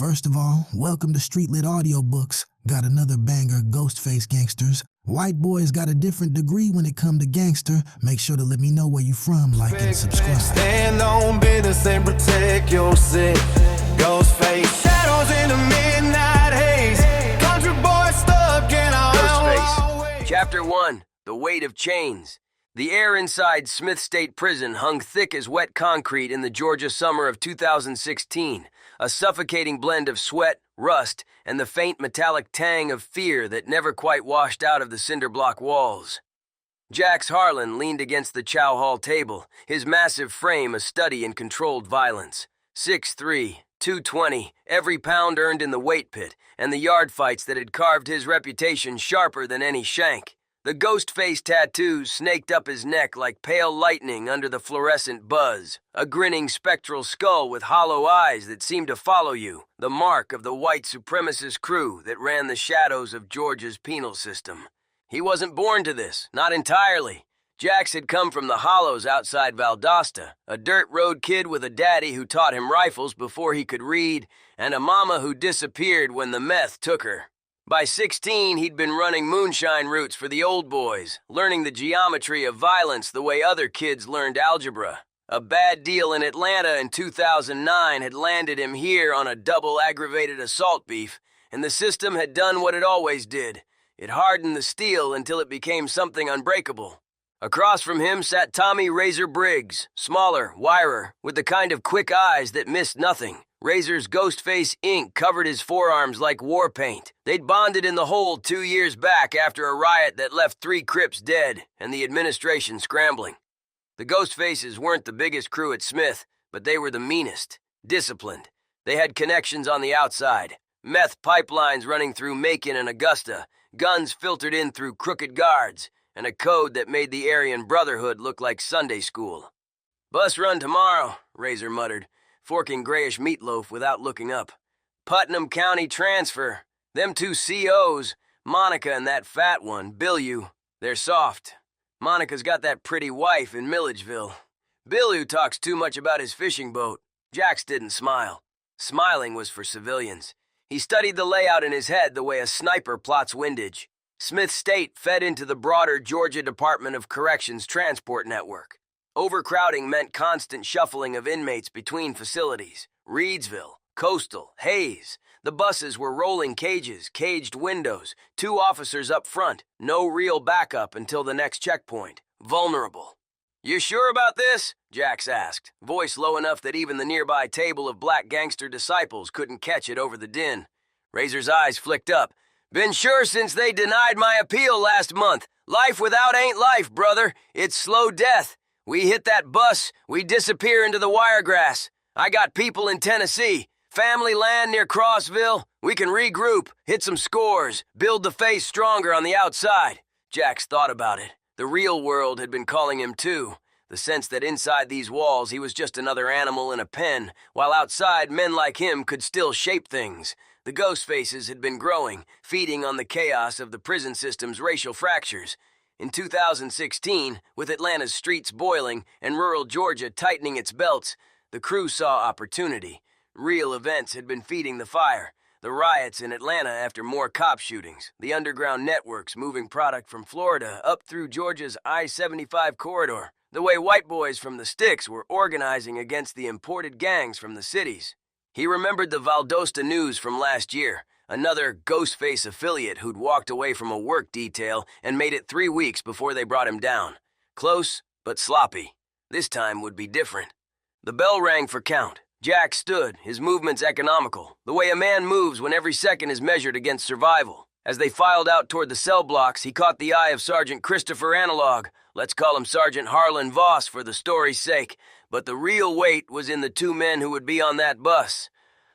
First of all, welcome to Streetlit Audiobooks. Got another banger, Ghost Face Gangsters. White boys got a different degree when it come to gangster. Make sure to let me know where you from, like and subscribe. Stand on business and protect yourself. Ghost face, shadows in the midnight haze. Country boy stuck in a Ghostface. Chapter 1. The Weight of Chains. The air inside Smith State Prison hung thick as wet concrete in the Georgia summer of 2016, a suffocating blend of sweat, rust, and the faint metallic tang of fear that never quite washed out of the cinder block walls. Jax Harlan leaned against the chow hall table, his massive frame a study in controlled violence. 6'3", 220, every pound earned in the weight pit, and the yard fights that had carved his reputation sharper than any shank. The ghost face tattoos snaked up his neck like pale lightning under the fluorescent buzz, a grinning spectral skull with hollow eyes that seemed to follow you, the mark of the white supremacist crew that ran the shadows of Georgia's penal system. He wasn't born to this, not entirely. Jax had come from the hollows outside Valdosta, a dirt road kid with a daddy who taught him rifles before he could read, and a mama who disappeared when the meth took her. By 16, he'd been running moonshine routes for the old boys, learning the geometry of violence the way other kids learned algebra. A bad deal in Atlanta in 2009 had landed him here on a double aggravated assault beef, and the system had done what it always did. It hardened the steel until it became something unbreakable. Across from him sat Tommy Razor Briggs, smaller, wirer, with the kind of quick eyes that missed nothing. Razor's ghost face ink covered his forearms like war paint. They'd bonded in the hold 2 years back after a riot that left 3 Crips dead and the administration scrambling. The ghost faces weren't the biggest crew at Smith, but they were the meanest, disciplined. They had connections on the outside, meth pipelines running through Macon and Augusta, guns filtered in through crooked guards, and a code that made the Aryan Brotherhood look like Sunday school. "Bus run tomorrow," Razor muttered, forking grayish meatloaf without looking up. "Putnam County transfer. Them 2 COs, Monica and that fat one, Billu, they're soft. Monica's got that pretty wife in Milledgeville. Billu talks too much about his fishing boat." Jax didn't smile. Smiling was for civilians. He studied the layout in his head the way a sniper plots windage. Smith State fed into the broader Georgia Department of Corrections transport network. Overcrowding meant constant shuffling of inmates between facilities. Reedsville, Coastal, Hayes. The buses were rolling cages, caged windows, 2 officers up front, no real backup until the next checkpoint. Vulnerable. "You sure about this?" Jax asked, voice low enough that even the nearby table of black gangster disciples couldn't catch it over the din. Razor's eyes flicked up. "Been sure since they denied my appeal last month. Life without ain't life, brother. It's slow death. We hit that bus, we disappear into the wiregrass. I got people in Tennessee, family land near Crossville. We can regroup, hit some scores, build the face stronger on the outside." Jax thought about it. The real world had been calling him too. The sense that inside these walls he was just another animal in a pen, while outside men like him could still shape things. The ghost faces had been growing, feeding on the chaos of the prison system's racial fractures. In 2016, with Atlanta's streets boiling and rural Georgia tightening its belts, the crew saw opportunity. Real events had been feeding the fire. The riots in Atlanta after more cop shootings, the underground networks moving product from Florida up through Georgia's I-75 corridor, the way white boys from the sticks were organizing against the imported gangs from the cities. He remembered the Valdosta news from last year, another Ghostface affiliate who'd walked away from a work detail and made it 3 weeks before they brought him down. Close, but sloppy. This time would be different. The bell rang for count. Jack stood, his movements economical, the way a man moves when every second is measured against survival. As they filed out toward the cell blocks, he caught the eye of Sergeant Christopher Analog. Let's call him Sergeant Harlan Voss for the story's sake. But the real weight was in the 2 men who would be on that bus.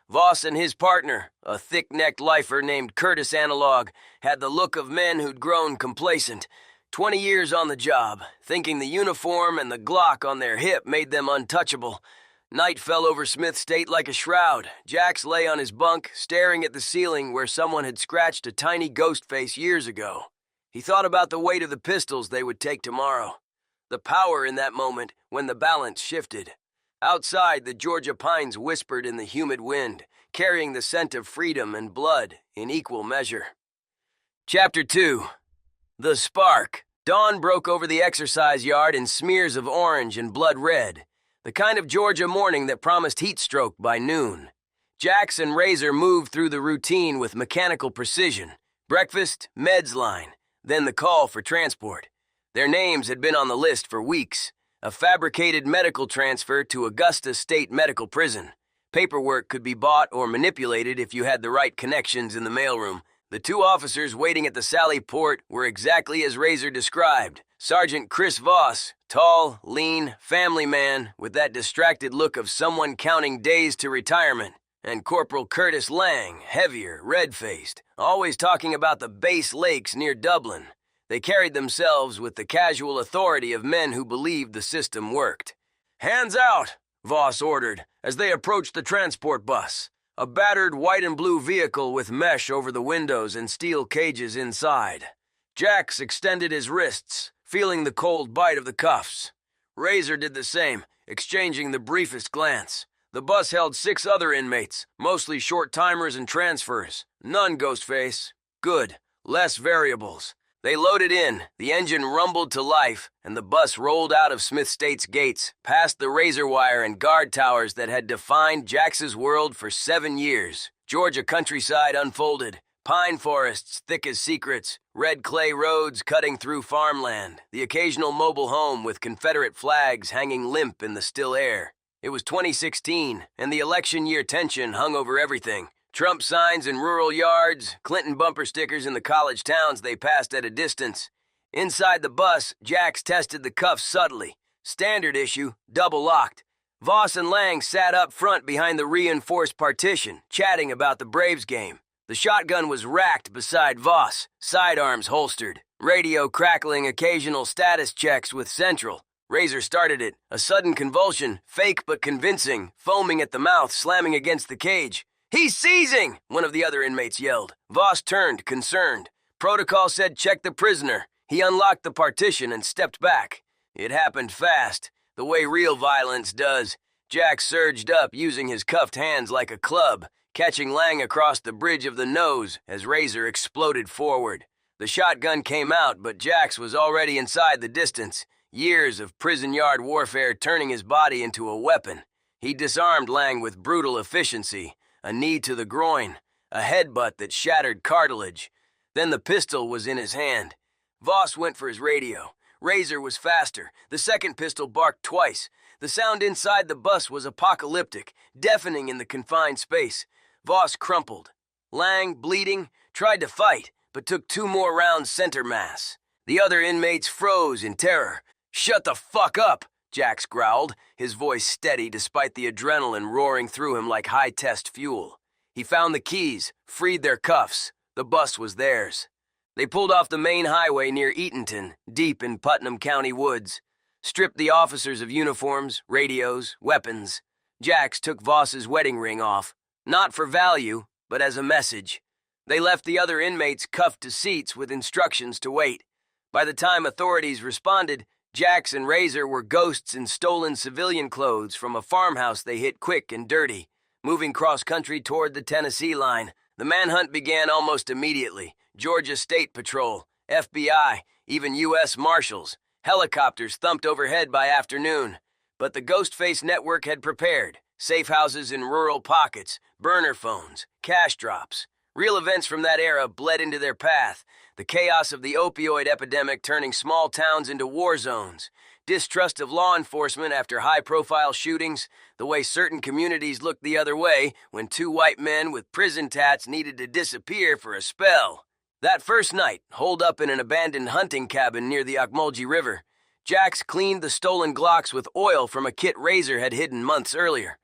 Voss and his partner, a thick-necked lifer named Curtis Analog, had the look of men who'd grown complacent. 20 years on the job, thinking the uniform and the Glock on their hip made them untouchable. Night fell over Smith State like a shroud. Jax lay on his bunk, staring at the ceiling where someone had scratched a tiny ghost face years ago. He thought about the weight of the pistols they would take tomorrow. The power in that moment when the balance shifted. Outside, the Georgia pines whispered in the humid wind, carrying the scent of freedom and blood in equal measure. Chapter 2. The Spark. Dawn broke over the exercise yard in smears of orange and blood red, the kind of Georgia morning that promised heat stroke by noon. Jax and Razor moved through the routine with mechanical precision. Breakfast, meds line, then the call for transport. Their names had been on the list for weeks. A fabricated medical transfer to Augusta State Medical Prison. Paperwork could be bought or manipulated if you had the right connections in the mailroom. The two officers waiting at the Sally Port were exactly as Razor described. Sergeant Chris Voss, tall, lean, family man with that distracted look of someone counting days to retirement, and Corporal Curtis Lang, heavier, red-faced, always talking about the Base Lakes near Dublin. They carried themselves with the casual authority of men who believed the system worked. "Hands out," Voss ordered as they approached the transport bus, a battered white and blue vehicle with mesh over the windows and steel cages inside. Jax extended his wrists, feeling the cold bite of the cuffs. Razor did the same, exchanging the briefest glance. The bus held 6 other inmates, mostly short-timers and transfers. None Ghostface. Good. Less variables. They loaded in, the engine rumbled to life, and the bus rolled out of Smith State's gates, past the razor wire and guard towers that had defined Jax's world for 7 years. Georgia countryside unfolded, pine forests thick as secrets, red clay roads cutting through farmland, the occasional mobile home with Confederate flags hanging limp in the still air. It was 2016, and the election year tension hung over everything. Trump signs in rural yards, Clinton bumper stickers in the college towns they passed at a distance. Inside the bus, Jax tested the cuffs subtly. Standard issue, double locked. Voss and Lang sat up front behind the reinforced partition, chatting about the Braves game. The shotgun was racked beside Voss, sidearms holstered. Radio crackling occasional status checks with Central. Razor started it, a sudden convulsion, fake but convincing, foaming at the mouth, slamming against the cage. "He's seizing!" one of the other inmates yelled. Voss turned, concerned. Protocol said check the prisoner. He unlocked the partition and stepped back. It happened fast, the way real violence does. Jack surged up, using his cuffed hands like a club, catching Lang across the bridge of the nose as Razor exploded forward. The shotgun came out, but Jax was already inside the distance, years of prison yard warfare turning his body into a weapon. He disarmed Lang with brutal efficiency. A knee to the groin, a headbutt that shattered cartilage. Then the pistol was in his hand. Voss went for his radio. Razor was faster. The second pistol barked twice. The sound inside the bus was apocalyptic, deafening in the confined space. Voss crumpled. Lang, bleeding, tried to fight, but took 2 more rounds center mass. The other inmates froze in terror. "Shut the fuck up," Jax growled, his voice steady despite the adrenaline roaring through him like high-test fuel. He found the keys, freed their cuffs. The bus was theirs. They pulled off the main highway near Eatonton, deep in Putnam County woods. Stripped the officers of uniforms, radios, weapons. Jax took Voss's wedding ring off, not for value, but as a message. They left the other inmates cuffed to seats with instructions to wait. By the time authorities responded, Jax and Razor were ghosts in stolen civilian clothes from a farmhouse they hit quick and dirty. Moving cross-country toward the Tennessee line, the manhunt began almost immediately. Georgia State Patrol, FBI, even U.S. Marshals. Helicopters thumped overhead by afternoon. But the Ghostface network had prepared. Safe houses in rural pockets, burner phones, cash drops. Real events from that era bled into their path. The chaos of the opioid epidemic turning small towns into war zones. Distrust of law enforcement after high-profile shootings. The way certain communities looked the other way when 2 white men with prison tats needed to disappear for a spell. That first night, holed up in an abandoned hunting cabin near the Ocmulgee River, Jax cleaned the stolen Glocks with oil from a kit Razor had hidden months earlier.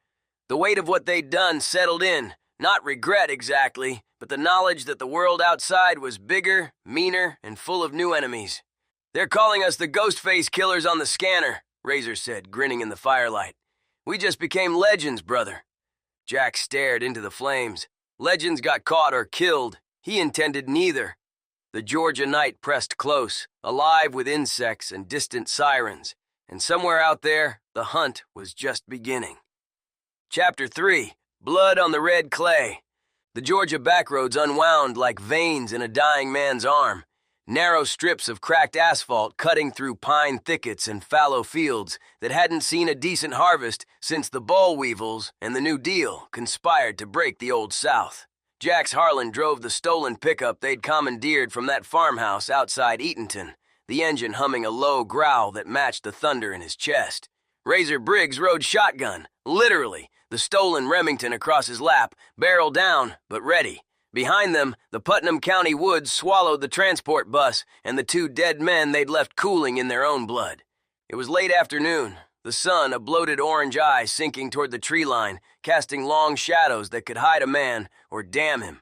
The weight of what they'd done settled in. Not regret exactly, but the knowledge that the world outside was bigger, meaner, and full of new enemies. "They're calling us the Ghostface killers on the scanner," Razor said, grinning in the firelight. "We just became legends, brother." Jack stared into the flames. Legends got caught or killed. He intended neither. The Georgia night pressed close, alive with insects and distant sirens, and somewhere out there, the hunt was just beginning. Chapter 3. blood on the red clay. The Georgia backroads unwound like veins in a dying man's arm. Narrow strips of cracked asphalt cutting through pine thickets and fallow fields that hadn't seen a decent harvest since the boll weevils and the New Deal conspired to break the Old South. Jack's Harlan drove the stolen pickup they'd commandeered from that farmhouse outside Eatonton, the engine humming a low growl that matched the thunder in his chest. Razor Briggs rode shotgun, literally, the stolen Remington across his lap, barrel down, but ready. Behind them, the Putnam County woods swallowed the transport bus and the two dead men they'd left cooling in their own blood. It was late afternoon, the sun, a bloated orange eye sinking toward the tree line, casting long shadows that could hide a man or damn him.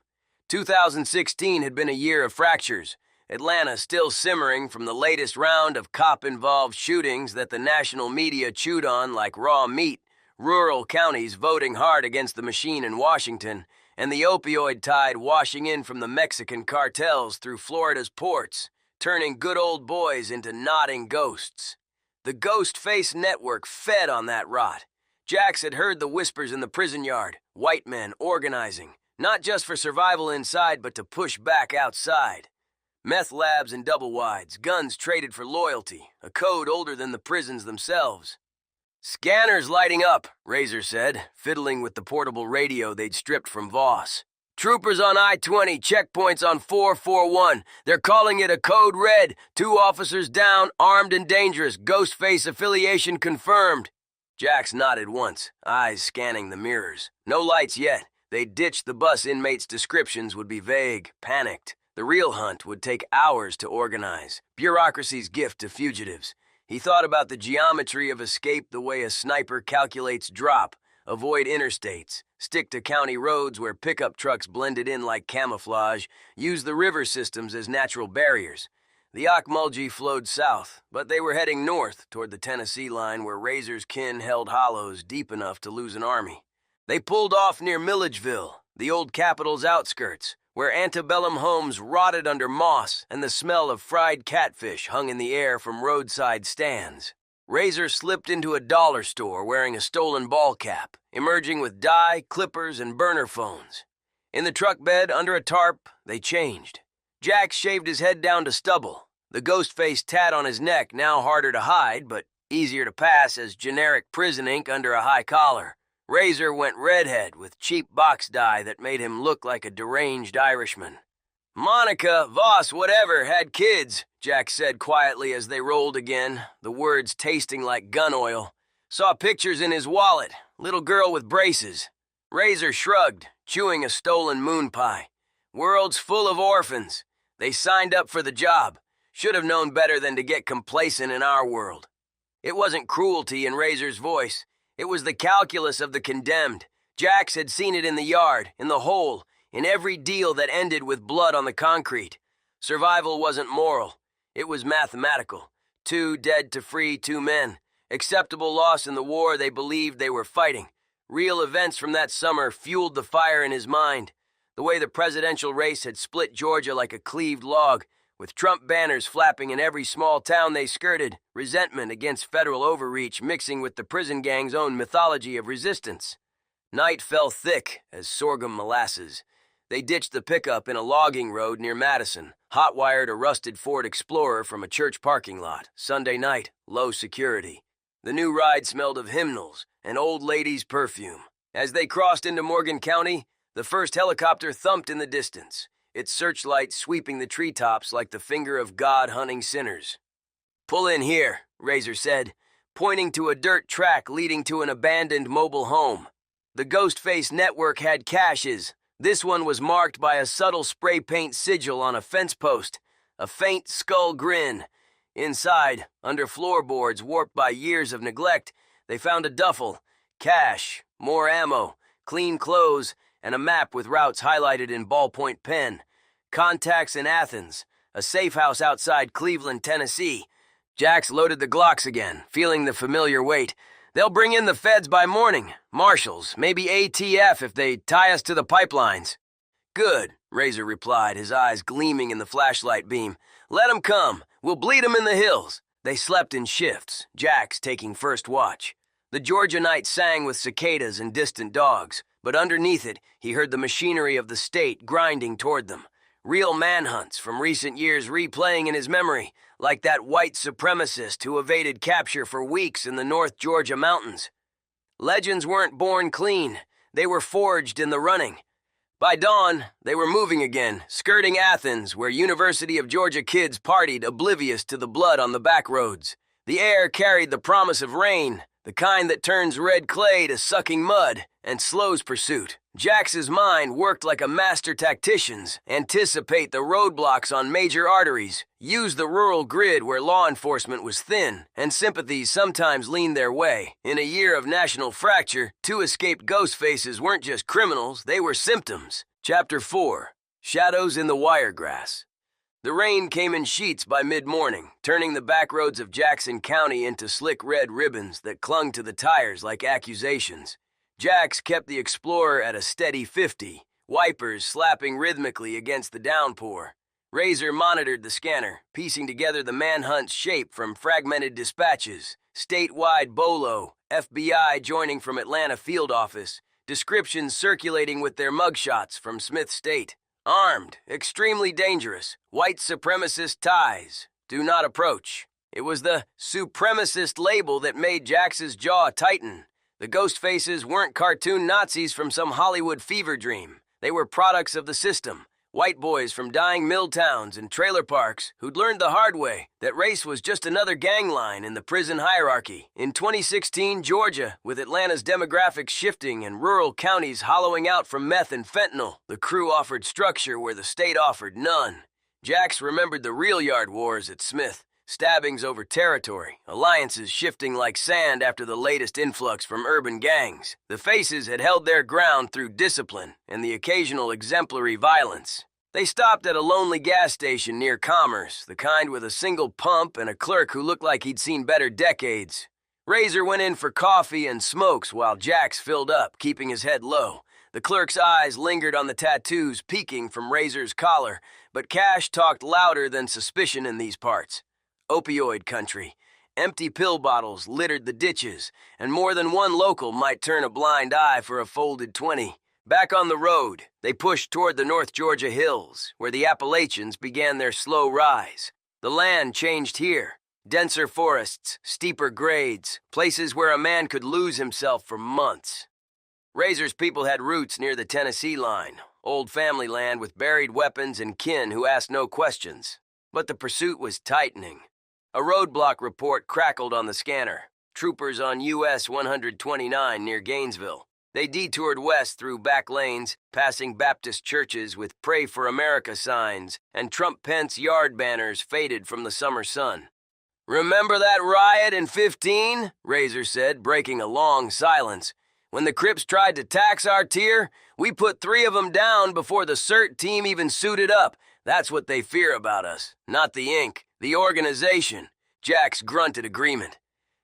2016 had been a year of fractures, Atlanta still simmering from the latest round of cop-involved shootings that the national media chewed on like raw meat, rural counties voting hard against the machine in Washington, and the opioid tide washing in from the Mexican cartels through Florida's ports, turning good old boys into nodding ghosts. The Ghost Face network fed on that rot. Jax had heard the whispers in the prison yard, white men organizing, not just for survival inside, but to push back outside. Meth labs and double wides, guns traded for loyalty, a code older than the prisons themselves. "Scanners lighting up," Razor said, fiddling with the portable radio they'd stripped from Voss. "Troopers on I-20, checkpoints on 441. They're calling it a code red. 2 officers down, armed and dangerous. Ghostface affiliation confirmed." Jax nodded once, eyes scanning the mirrors. No lights yet. They'd ditched the bus inmates' descriptions would be vague, panicked. The real hunt would take hours to organize. Bureaucracy's gift to fugitives. He thought about the geometry of escape the way a sniper calculates drop, avoid interstates, stick to county roads where pickup trucks blended in like camouflage, use the river systems as natural barriers. The Ocmulgee flowed south, but they were heading north toward the Tennessee line where Razor's kin held hollows deep enough to lose an army. They pulled off near Milledgeville, the old capital's outskirts, where antebellum homes rotted under moss and the smell of fried catfish hung in the air from roadside stands. Razor slipped into a dollar store wearing a stolen ball cap, emerging with dye, clippers, and burner phones. In the truck bed under a tarp, they changed. Jack shaved his head down to stubble, the ghost-face tat on his neck now harder to hide, but easier to pass as generic prison ink under a high collar. Razor went redhead with cheap box dye that made him look like a deranged Irishman. "Monica, Voss, whatever, had kids," Jack said quietly as they rolled again, the words tasting like gun oil. "Saw pictures in his wallet, little girl with braces." Razor shrugged, chewing a stolen moon pie. "World's full of orphans. They signed up for the job. Should have known better than to get complacent in our world." It wasn't cruelty in Razor's voice. It was the calculus of the condemned. Jax had seen it in the yard, in the hole, in every deal that ended with blood on the concrete. Survival wasn't moral. It was mathematical. 2 dead to free 2 men. Acceptable loss in the war they believed they were fighting. Real events from that summer fueled the fire in his mind. The way the presidential race had split Georgia like a cleaved log, with Trump banners flapping in every small town they skirted, resentment against federal overreach mixing with the prison gang's own mythology of resistance. Night fell thick as sorghum molasses. They ditched the pickup in a logging road near Madison, hot-wired a rusted Ford Explorer from a church parking lot. Sunday night, low security. The new ride smelled of hymnals and old ladies' perfume. As they crossed into Morgan County, the first helicopter thumped in the distance, its searchlight sweeping the treetops like the finger of God hunting sinners. "Pull in here," Razor said, pointing to a dirt track leading to an abandoned mobile home. The Ghostface network had caches. This one was marked by a subtle spray paint sigil on a fence post, a faint skull grin. Inside, under floorboards warped by years of neglect, they found a duffel, cash, more ammo, clean clothes, and a map with routes highlighted in ballpoint pen. Contacts in Athens, a safe house outside Cleveland, Tennessee. Jax loaded the Glocks again, feeling the familiar weight. "They'll bring in the feds by morning. Marshals, maybe ATF if they tie us to the pipelines." "Good," Razor replied, his eyes gleaming in the flashlight beam. "Let 'em come. We'll bleed 'em in the hills." They slept in shifts, Jax taking first watch. The Georgia night sang with cicadas and distant dogs. but underneath it, he heard the machinery of the state grinding toward them. Real manhunts from recent years replaying in his memory, like that white supremacist who evaded capture for weeks in the North Georgia mountains. Legends weren't born clean. They were forged in the running. By dawn, they were moving again, skirting Athens, where University of Georgia kids partied oblivious to the blood on the backroads. The air carried the promise of rain, the kind that turns red clay to sucking mud and slows pursuit. Jax's mind worked like a master tactician's, anticipate the roadblocks on major arteries, use the rural grid where law enforcement was thin, and sympathies sometimes leaned their way. In a year of national fracture, 2 escaped ghost faces weren't just criminals, they were symptoms. Chapter 4. Shadows in the Wiregrass. The rain came in sheets by mid-morning, turning the backroads of Jackson County into slick red ribbons that clung to the tires like accusations. Jax kept the Explorer at a steady 50, wipers slapping rhythmically against the downpour. Razor monitored the scanner, piecing together the manhunt's shape from fragmented dispatches, statewide BOLO, FBI joining from Atlanta field office, descriptions circulating with their mugshots from Smith State. Armed, extremely dangerous, white supremacist ties. Do not approach. It was the supremacist label that made Jax's jaw tighten. The ghost faces weren't cartoon Nazis from some Hollywood fever dream. They were products of the system. White boys from dying mill towns and trailer parks who'd learned the hard way that race was just another gang line in the prison hierarchy. In 2016 Georgia, with Atlanta's demographics shifting and rural counties hollowing out from meth and fentanyl, the crew offered structure where the state offered none. Jax remembered the real yard wars at Smith, stabbings over territory, alliances shifting like sand after the latest influx from urban gangs. The faces had held their ground through discipline and the occasional exemplary violence. They stopped at a lonely gas station near Commerce, the kind with a single pump and a clerk who looked like he'd seen better decades. Razor went in for coffee and smokes while Jax filled up, keeping his head low. The clerk's eyes lingered on the tattoos peeking from Razor's collar, but cash talked louder than suspicion in these parts. Opioid country. Empty pill bottles littered the ditches, and more than one local might turn a blind eye for a folded 20. Back on the road, they pushed toward the North Georgia hills, where the Appalachians began their slow rise. The land changed here. Denser forests, steeper grades, places where a man could lose himself for months. Razor's people had roots near the Tennessee line, old family land with buried weapons and kin who asked no questions. But the pursuit was tightening. A roadblock report crackled on the scanner. Troopers on US 129 near Gainesville. They detoured west through back lanes, passing Baptist churches with Pray for America signs, and Trump-Pence yard banners faded from the summer sun. "Remember that riot in 15? Razor said, breaking a long silence. "When the Crips tried to tax our tier, we put 3 of them down before the CERT team even suited up. That's what they fear about us, not the ink. The organization." Jax grunted agreement.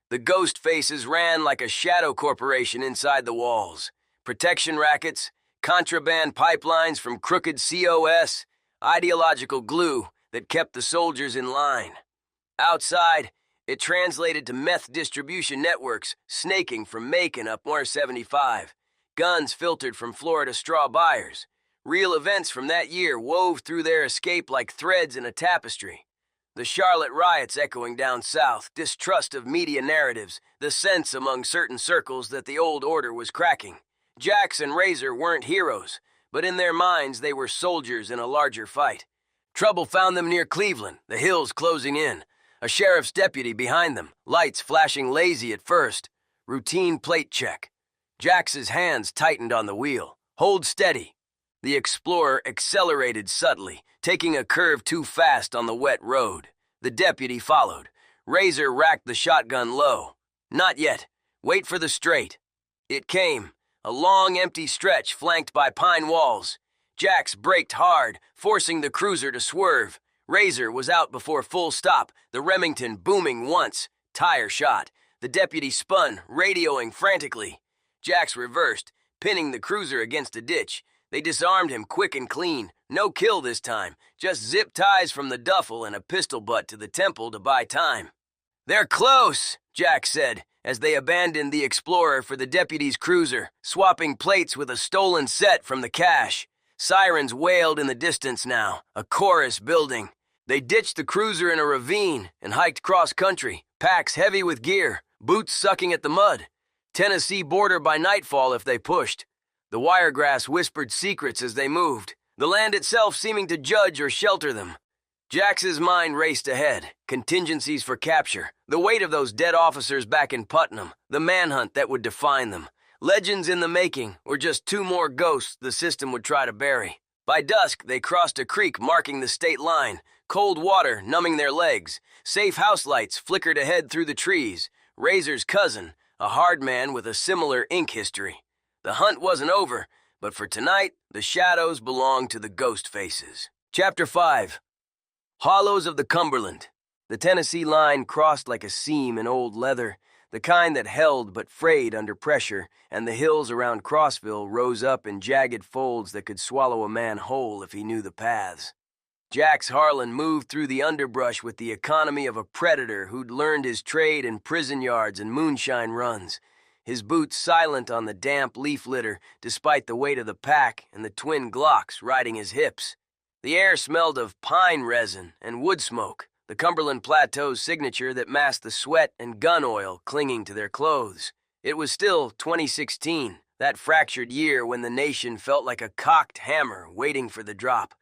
The ghost faces ran like a shadow corporation inside the walls. Protection rackets, contraband pipelines from crooked COS, ideological glue that kept the soldiers in line. Outside, it translated to meth distribution networks snaking from Macon up 175. Guns filtered from Florida straw buyers. Real events from that year wove through their escape like threads in a tapestry. The Charlotte riots echoing down south, distrust of media narratives, the sense among certain circles that the old order was cracking. Jax and Razor weren't heroes, but in their minds they were soldiers in a larger fight. Trouble found them near Cleveland, the hills closing in. A sheriff's deputy behind them, lights flashing lazy at first. Routine plate check. Jax's hands tightened on the wheel. Hold steady. The Explorer accelerated subtly, taking a curve too fast on the wet road. The deputy followed. Razor racked the shotgun low. Not yet. Wait for the straight. It came. A long, empty stretch flanked by pine walls. Jax braked hard, forcing the cruiser to swerve. Razor was out before full stop, the Remington booming once. Tire shot. The deputy spun, radioing frantically. Jax reversed, pinning the cruiser against a ditch. They disarmed him quick and clean. No kill this time, just zip ties from the duffel and a pistol butt to the temple to buy time. "They're close," Jack said, as they abandoned the Explorer for the deputy's cruiser, swapping plates with a stolen set from the cache. Sirens wailed in the distance now, a chorus building. They ditched the cruiser in a ravine and hiked cross-country, packs heavy with gear, boots sucking at the mud. Tennessee border by nightfall if they pushed. The wiregrass whispered secrets as they moved, the land itself seeming to judge or shelter them. Jax's mind raced ahead, contingencies for capture, the weight of those dead officers back in Putnam, the manhunt that would define them. Legends in the making, or just two more ghosts the system would try to bury. By dusk, they crossed a creek marking the state line, cold water numbing their legs. Safe house lights flickered ahead through the trees. Razor's cousin, a hard man with a similar ink history. The hunt wasn't over, but for tonight, the shadows belonged to the ghost faces. Chapter 5. Hollows of the Cumberland. The Tennessee line crossed like a seam in old leather, the kind that held but frayed under pressure, and the hills around Crossville rose up in jagged folds that could swallow a man whole if he knew the paths. Jax Harlan moved through the underbrush with the economy of a predator who'd learned his trade in prison yards and moonshine runs, his boots silent on the damp leaf litter despite the weight of the pack and the twin Glocks riding his hips. The air smelled of pine resin and wood smoke, the Cumberland Plateau's signature that masked the sweat and gun oil clinging to their clothes. It was still 2016, that fractured year when the nation felt like a cocked hammer waiting for the drop.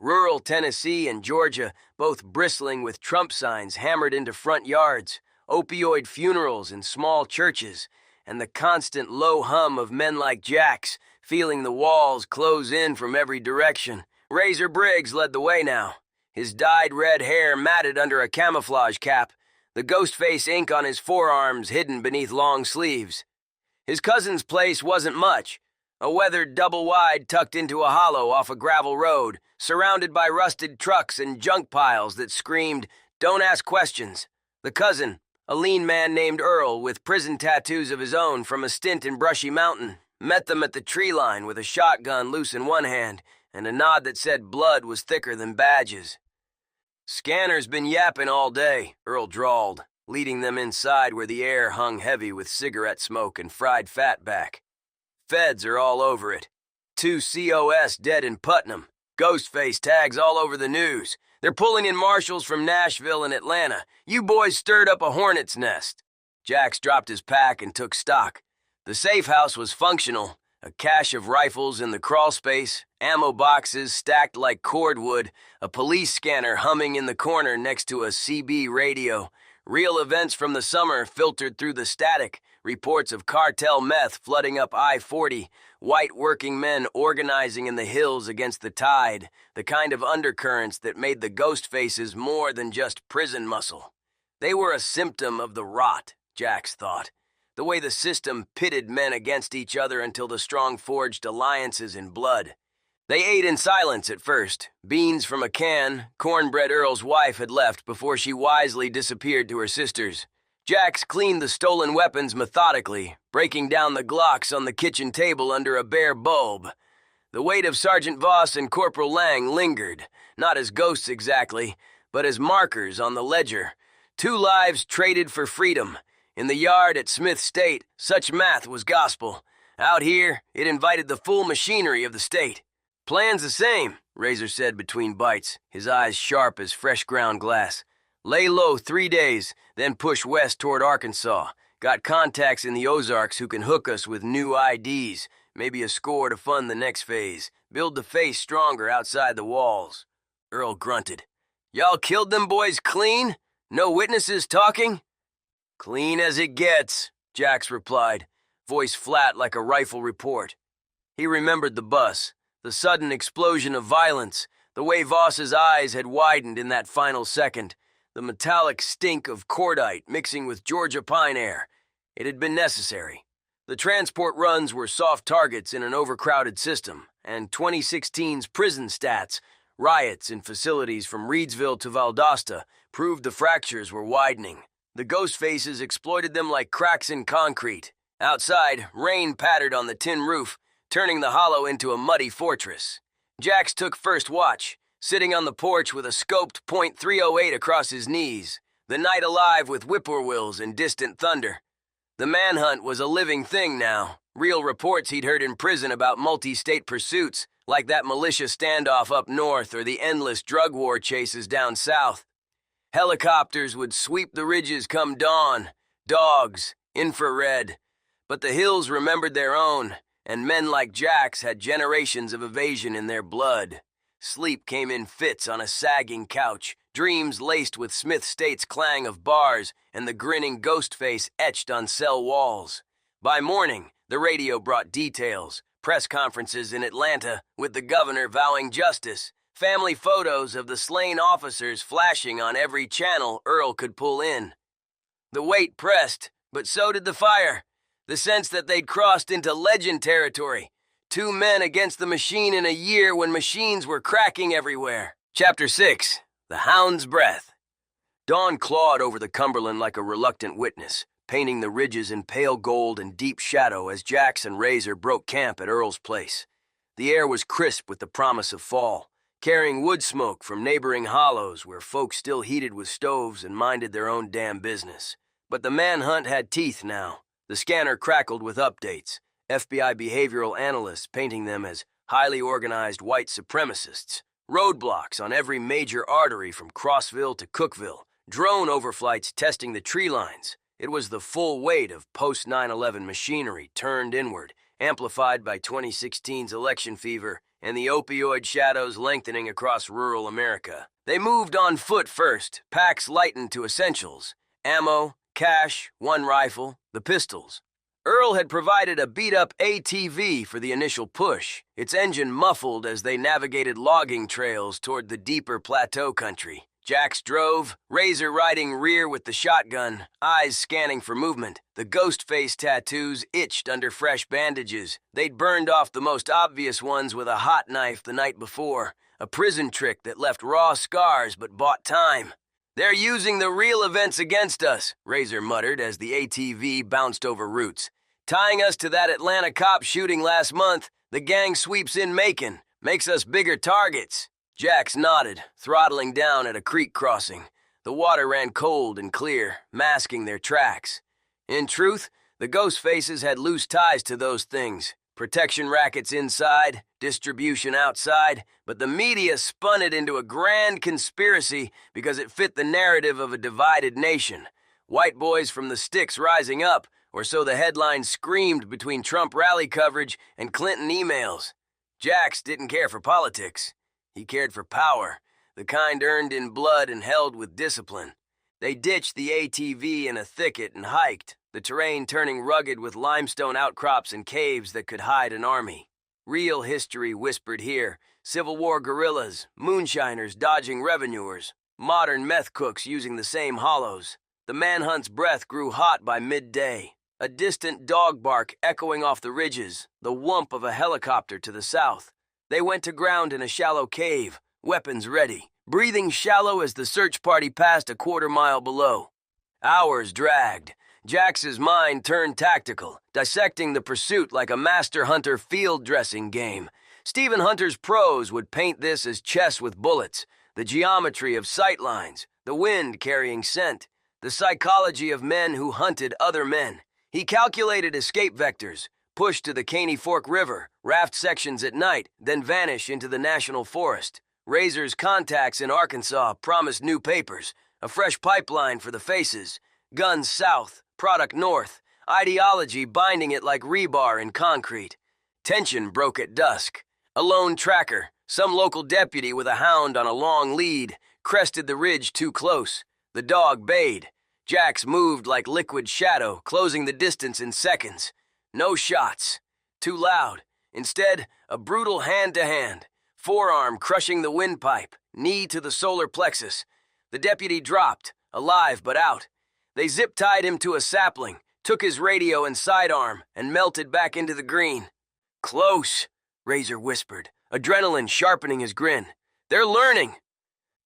Rural Tennessee and Georgia, both bristling with Trump signs hammered into front yards, opioid funerals in small churches, and the constant low hum of men like Jax, feeling the walls close in from every direction. Razor Briggs led the way now, his dyed red hair matted under a camouflage cap, the ghost face ink on his forearms hidden beneath long sleeves. His cousin's place wasn't much, a weathered double-wide tucked into a hollow off a gravel road, surrounded by rusted trucks and junk piles that screamed, "Don't ask questions." The cousin, a lean man named Earl with prison tattoos of his own from a stint in Brushy Mountain, met them at the tree line with a shotgun loose in one hand and a nod that said blood was thicker than badges. "Scanner's been yapping all day," Earl drawled, leading them inside where the air hung heavy with cigarette smoke and fried fatback. "Feds are all over it. 2 COS dead in Putnam. Ghostface tags all over the news. They're pulling in marshals from Nashville and Atlanta. You boys stirred up a hornet's nest." Jax dropped his pack and took stock. The safe house was functional, a cache of rifles in the crawl space, ammo boxes stacked like cordwood, a police scanner humming in the corner next to a CB radio. Real events from the summer filtered through the static, reports of cartel meth flooding up I-40, white working men organizing in the hills against the tide, the kind of undercurrents that made the ghost faces more than just prison muscle. They were a symptom of the rot, Jax thought, the way the system pitted men against each other until the strong forged alliances in blood. They ate in silence at first, beans from a can cornbread Earl's wife had left before she wisely disappeared to her sisters. Jax cleaned the stolen weapons methodically, breaking down the Glocks on the kitchen table under a bare bulb. The weight of Sergeant Voss and Corporal Lang lingered, not as ghosts exactly, but as markers on the ledger. 2 lives traded for freedom. In the yard at Smith State, such math was gospel. Out here, it invited the full machinery of the state. "Plan's the same," Razor said between bites, his eyes sharp as fresh ground glass. "Lay low 3 days, then push west toward Arkansas. Got contacts in the Ozarks who can hook us with new IDs, maybe a score to fund the next phase. Build the face stronger outside the walls." Earl grunted. "Y'all killed them boys clean? No witnesses talking?" "Clean as it gets," Jax replied, voice flat like a rifle report. He remembered the bus, the sudden explosion of violence, the way Voss's eyes had widened in that final second, the metallic stink of cordite mixing with Georgia pine air. It had been necessary. The transport runs were soft targets in an overcrowded system, and 2016's prison stats, riots in facilities from Reedsville to Valdosta, proved the fractures were widening. The ghost faces exploited them like cracks in concrete. Outside, rain pattered on the tin roof, turning the hollow into a muddy fortress. Jax took first watch, sitting on the porch with a scoped .308 across his knees. the night alive with whippoorwills and distant thunder. The manhunt was a living thing now. Real reports he'd heard in prison about multi-state pursuits, like that militia standoff up north or the endless drug war chases down south. Helicopters would sweep the ridges come dawn, dogs, infrared. But the hills remembered their own, and men like Jax had generations of evasion in their blood. Sleep came in fits on a sagging couch, dreams laced with Smith State's clang of bars and the grinning ghost face etched on cell walls. By morning, the radio brought details, press conferences in Atlanta with the governor vowing justice, family photos of the slain officers flashing on every channel Earl could pull in. The weight pressed, but so did the fire. The sense that they'd crossed into legend territory. 2 men against the machine in a year when machines were cracking everywhere. Chapter 6. The Hound's Breath. Dawn clawed over the Cumberland like a reluctant witness, painting the ridges in pale gold and deep shadow as Jax and Razor broke camp at Earl's place. The air was crisp with the promise of fall, carrying wood smoke from neighboring hollows where folks still heated with stoves and minded their own damn business. But the manhunt had teeth now. The scanner crackled with updates, FBI behavioral analysts painting them as highly organized white supremacists, roadblocks on every major artery from Crossville to Cookville, drone overflights testing the tree lines. It was the full weight of post-9/11 machinery turned inward, amplified by 2016's election fever and the opioid shadows lengthening across rural America. They moved on foot first, packs lightened to essentials, ammo, cash, 1 rifle, the pistols. Earl had provided a beat-up ATV for the initial push, its engine muffled as they navigated logging trails toward the deeper plateau country. Jax drove, Razor riding rear with the shotgun, eyes scanning for movement. The ghost face tattoos itched under fresh bandages. They'd burned off the most obvious ones with a hot knife the night before, a prison trick that left raw scars but bought time. "They're using the real events against us," Razor muttered as the ATV bounced over roots. "Tying us to that Atlanta cop shooting last month, the gang sweeps in Macon, makes us bigger targets." Jax nodded, throttling down at a creek crossing. The water ran cold and clear, masking their tracks. In truth, the ghost faces had loose ties to those things. Protection rackets inside, distribution outside, but the media spun it into a grand conspiracy because it fit the narrative of a divided nation. White boys from the sticks rising up, or so the headlines screamed between Trump rally coverage and Clinton emails. Jax didn't care for politics. He cared for power, the kind earned in blood and held with discipline. They ditched the ATV in a thicket and hiked, the terrain turning rugged with limestone outcrops and caves that could hide an army. Real history whispered here, Civil War guerrillas, moonshiners dodging revenuers, modern meth cooks using the same hollows. The manhunt's breath grew hot by midday. A distant dog bark echoing off the ridges, the whump of a helicopter to the south. They went to ground in a shallow cave, weapons ready, breathing shallow as the search party passed a quarter-mile below. Hours dragged. Jax's mind turned tactical, dissecting the pursuit like a master hunter field dressing game. Stephen Hunter's prose would paint this as chess with bullets, the geometry of sight lines, the wind carrying scent, the psychology of men who hunted other men. He calculated escape vectors, push to the Caney Fork River, raft sections at night, then vanish into the national forest. Razor's contacts in Arkansas promised new papers, a fresh pipeline for the faces, guns south, product north, ideology binding it like rebar in concrete. Tension broke at dusk. A lone tracker, some local deputy with a hound on a long lead, crested the ridge too close. The dog bayed. Jax moved like liquid shadow, closing the distance in seconds. No shots. Too loud. Instead, a brutal hand-to-hand. Forearm crushing the windpipe, knee to the solar plexus. The deputy dropped, alive but out. They zip-tied him to a sapling, took his radio and sidearm, and melted back into the green. "Close," Razor whispered, adrenaline sharpening his grin. "They're learning."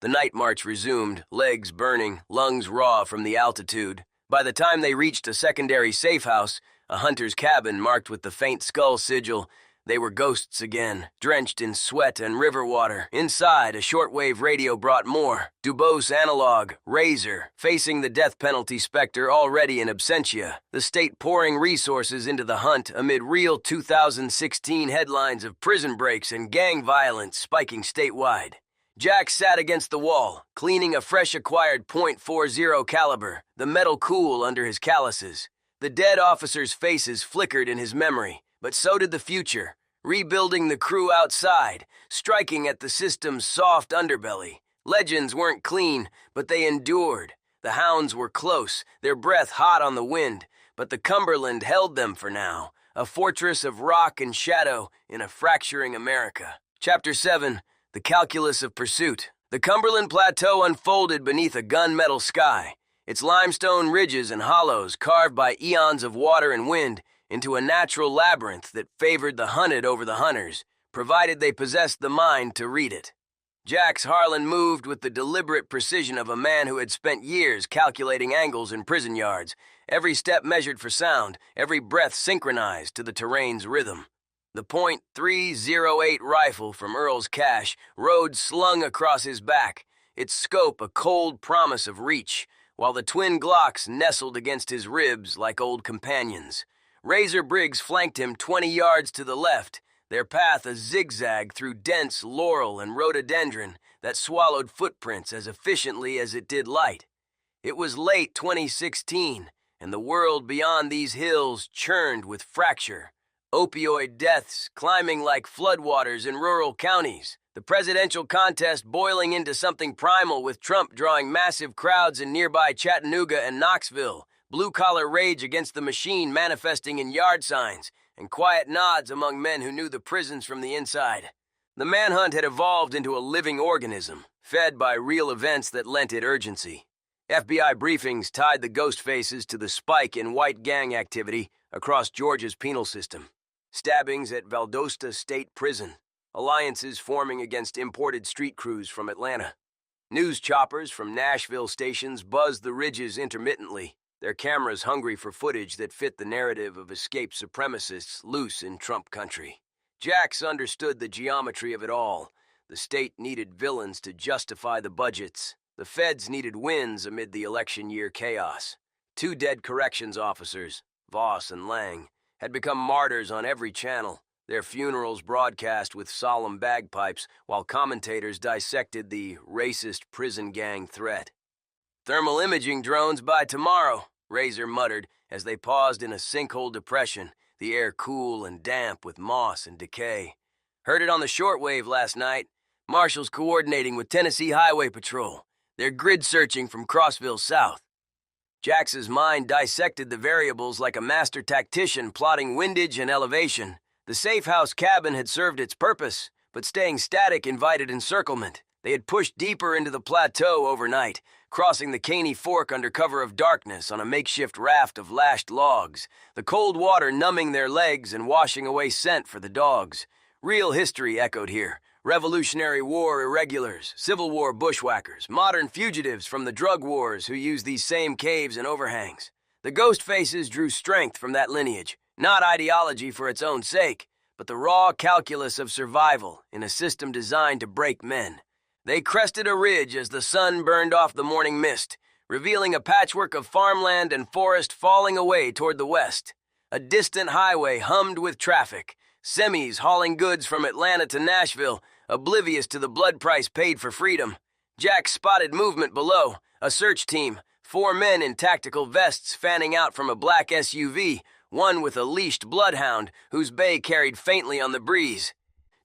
The night march resumed, legs burning, lungs raw from the altitude. By the time they reached a secondary safe house, a hunter's cabin marked with the faint skull sigil, They were ghosts again, drenched in sweat and river water. Inside, a shortwave radio brought more. Dubose analog, Razor, facing the death penalty specter already in absentia. The state pouring resources into the hunt amid real 2016 headlines of prison breaks and gang violence spiking statewide. Jack sat against the wall, cleaning a fresh acquired .40 caliber, the metal cool under his calluses. The dead officers' faces flickered in his memory, but so did the future, rebuilding the crew outside, striking at the system's soft underbelly. Legends weren't clean, but they endured. The hounds were close, their breath hot on the wind, but the Cumberland held them for now, a fortress of rock and shadow in a fracturing America. Chapter 7. The Calculus of Pursuit. The Cumberland Plateau unfolded beneath a gunmetal sky, its limestone ridges and hollows carved by eons of water and wind into a natural labyrinth that favored the hunted over the hunters, provided they possessed the mind to read it. Jack's Harlan moved with the deliberate precision of a man who had spent years calculating angles in prison yards, every step measured for sound, every breath synchronized to the terrain's rhythm. The .308 rifle from Earl's cache rode slung across his back, its scope a cold promise of reach, while the twin Glocks nestled against his ribs like old companions. Razor Briggs flanked him 20 yards to the left, their path a zigzag through dense laurel and rhododendron that swallowed footprints as efficiently as it did light. It was late 2016, and the world beyond these hills churned with fracture. Opioid deaths climbing like floodwaters in rural counties. The presidential contest boiling into something primal with Trump drawing massive crowds in nearby Chattanooga and Knoxville. Blue-collar rage against the machine manifesting in yard signs, and quiet nods among men who knew the prisons from the inside. The manhunt had evolved into a living organism, fed by real events that lent it urgency. FBI briefings tied the ghost faces to the spike in white gang activity across Georgia's penal system. Stabbings at Valdosta State Prison, alliances forming against imported street crews from Atlanta. News choppers from Nashville stations buzzed the ridges intermittently, their cameras hungry for footage that fit the narrative of escaped supremacists loose in Trump country. Jax understood the geometry of it all. The state needed villains to justify the budgets. The feds needed wins amid the election year chaos. 2 dead corrections officers, Voss and Lang, had become martyrs on every channel, their funerals broadcast with solemn bagpipes while commentators dissected the racist prison gang threat. "Thermal imaging drones by tomorrow," Razor muttered as they paused in a sinkhole depression, the air cool and damp with moss and decay. "Heard it on the shortwave last night. Marshals coordinating with Tennessee Highway Patrol. They're grid searching from Crossville south." Jax's mind dissected the variables like a master tactician plotting windage and elevation. The safe house cabin had served its purpose, but staying static invited encirclement. They had pushed deeper into the plateau overnight, crossing the Caney Fork under cover of darkness on a makeshift raft of lashed logs, the cold water numbing their legs and washing away scent for the dogs. Real history echoed here. Revolutionary War irregulars, Civil War bushwhackers, modern fugitives from the drug wars who used these same caves and overhangs. The ghost faces drew strength from that lineage, not ideology for its own sake, but the raw calculus of survival in a system designed to break men. They crested a ridge as the sun burned off the morning mist, revealing a patchwork of farmland and forest falling away toward the west. A distant highway hummed with traffic, semis hauling goods from Atlanta to Nashville, oblivious to the blood price paid for freedom. Jack spotted movement below, a search team, 4 men in tactical vests fanning out from a black SUV, one with a leashed bloodhound whose bay carried faintly on the breeze.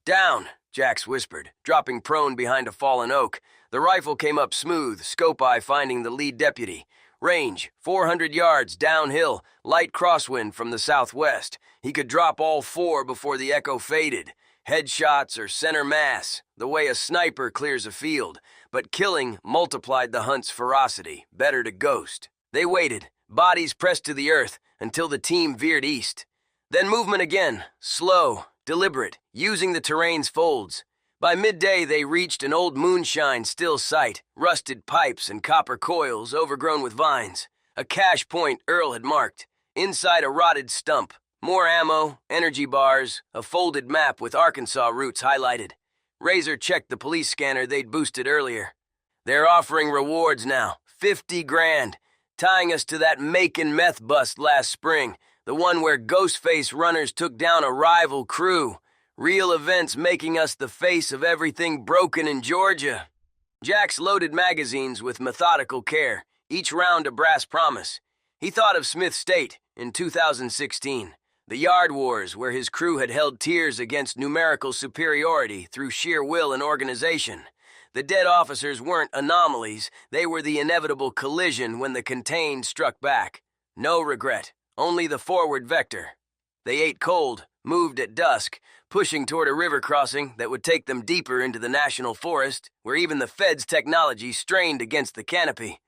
"Down," Jax whispered, dropping prone behind a fallen oak. The rifle came up smooth, scope eye finding the lead deputy. Range, 400 yards downhill, light crosswind from the southwest. He could drop all 4 before the echo faded. Headshots or center mass, the way a sniper clears a field. But killing multiplied the hunt's ferocity, better to ghost. They waited, bodies pressed to the earth, until the team veered east. Then movement again, slow, deliberate, using the terrain's folds. By midday, they reached an old moonshine still site, rusted pipes and copper coils overgrown with vines. A cache point Earl had marked. Inside a rotted stump, More ammo, energy bars, a folded map with Arkansas routes highlighted. Razor checked the police scanner they'd boosted earlier. They're offering rewards now, 50 grand, tying us to that Macon meth bust last spring, the one where Ghostface runners took down a rival crew. Real events making us the face of everything broken in Georgia. Jax loaded magazines with methodical care, each round a brass promise. He thought of Smith State in 2016, the Yard Wars where his crew had held tiers against numerical superiority through sheer will and organization. The dead officers weren't anomalies, they were the inevitable collision when the contained struck back. No regret, only the forward vector. They ate cold, moved at dusk, pushing toward a river crossing that would take them deeper into the national forest, where even the Fed's technology strained against the canopy.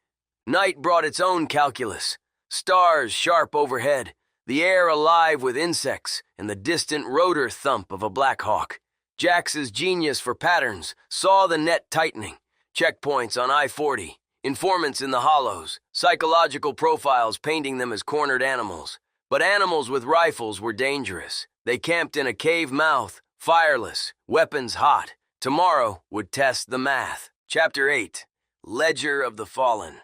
Night brought its own calculus. Stars sharp overhead, the air alive with insects, and the distant rotor thump of a black hawk. Jax's genius for patterns saw the net tightening. Checkpoints on I-40, informants in the hollows, psychological profiles painting them as cornered animals. But animals with rifles were dangerous. They camped in a cave mouth, fireless, weapons hot. Tomorrow would test the math. Chapter 8, Ledger of the Fallen.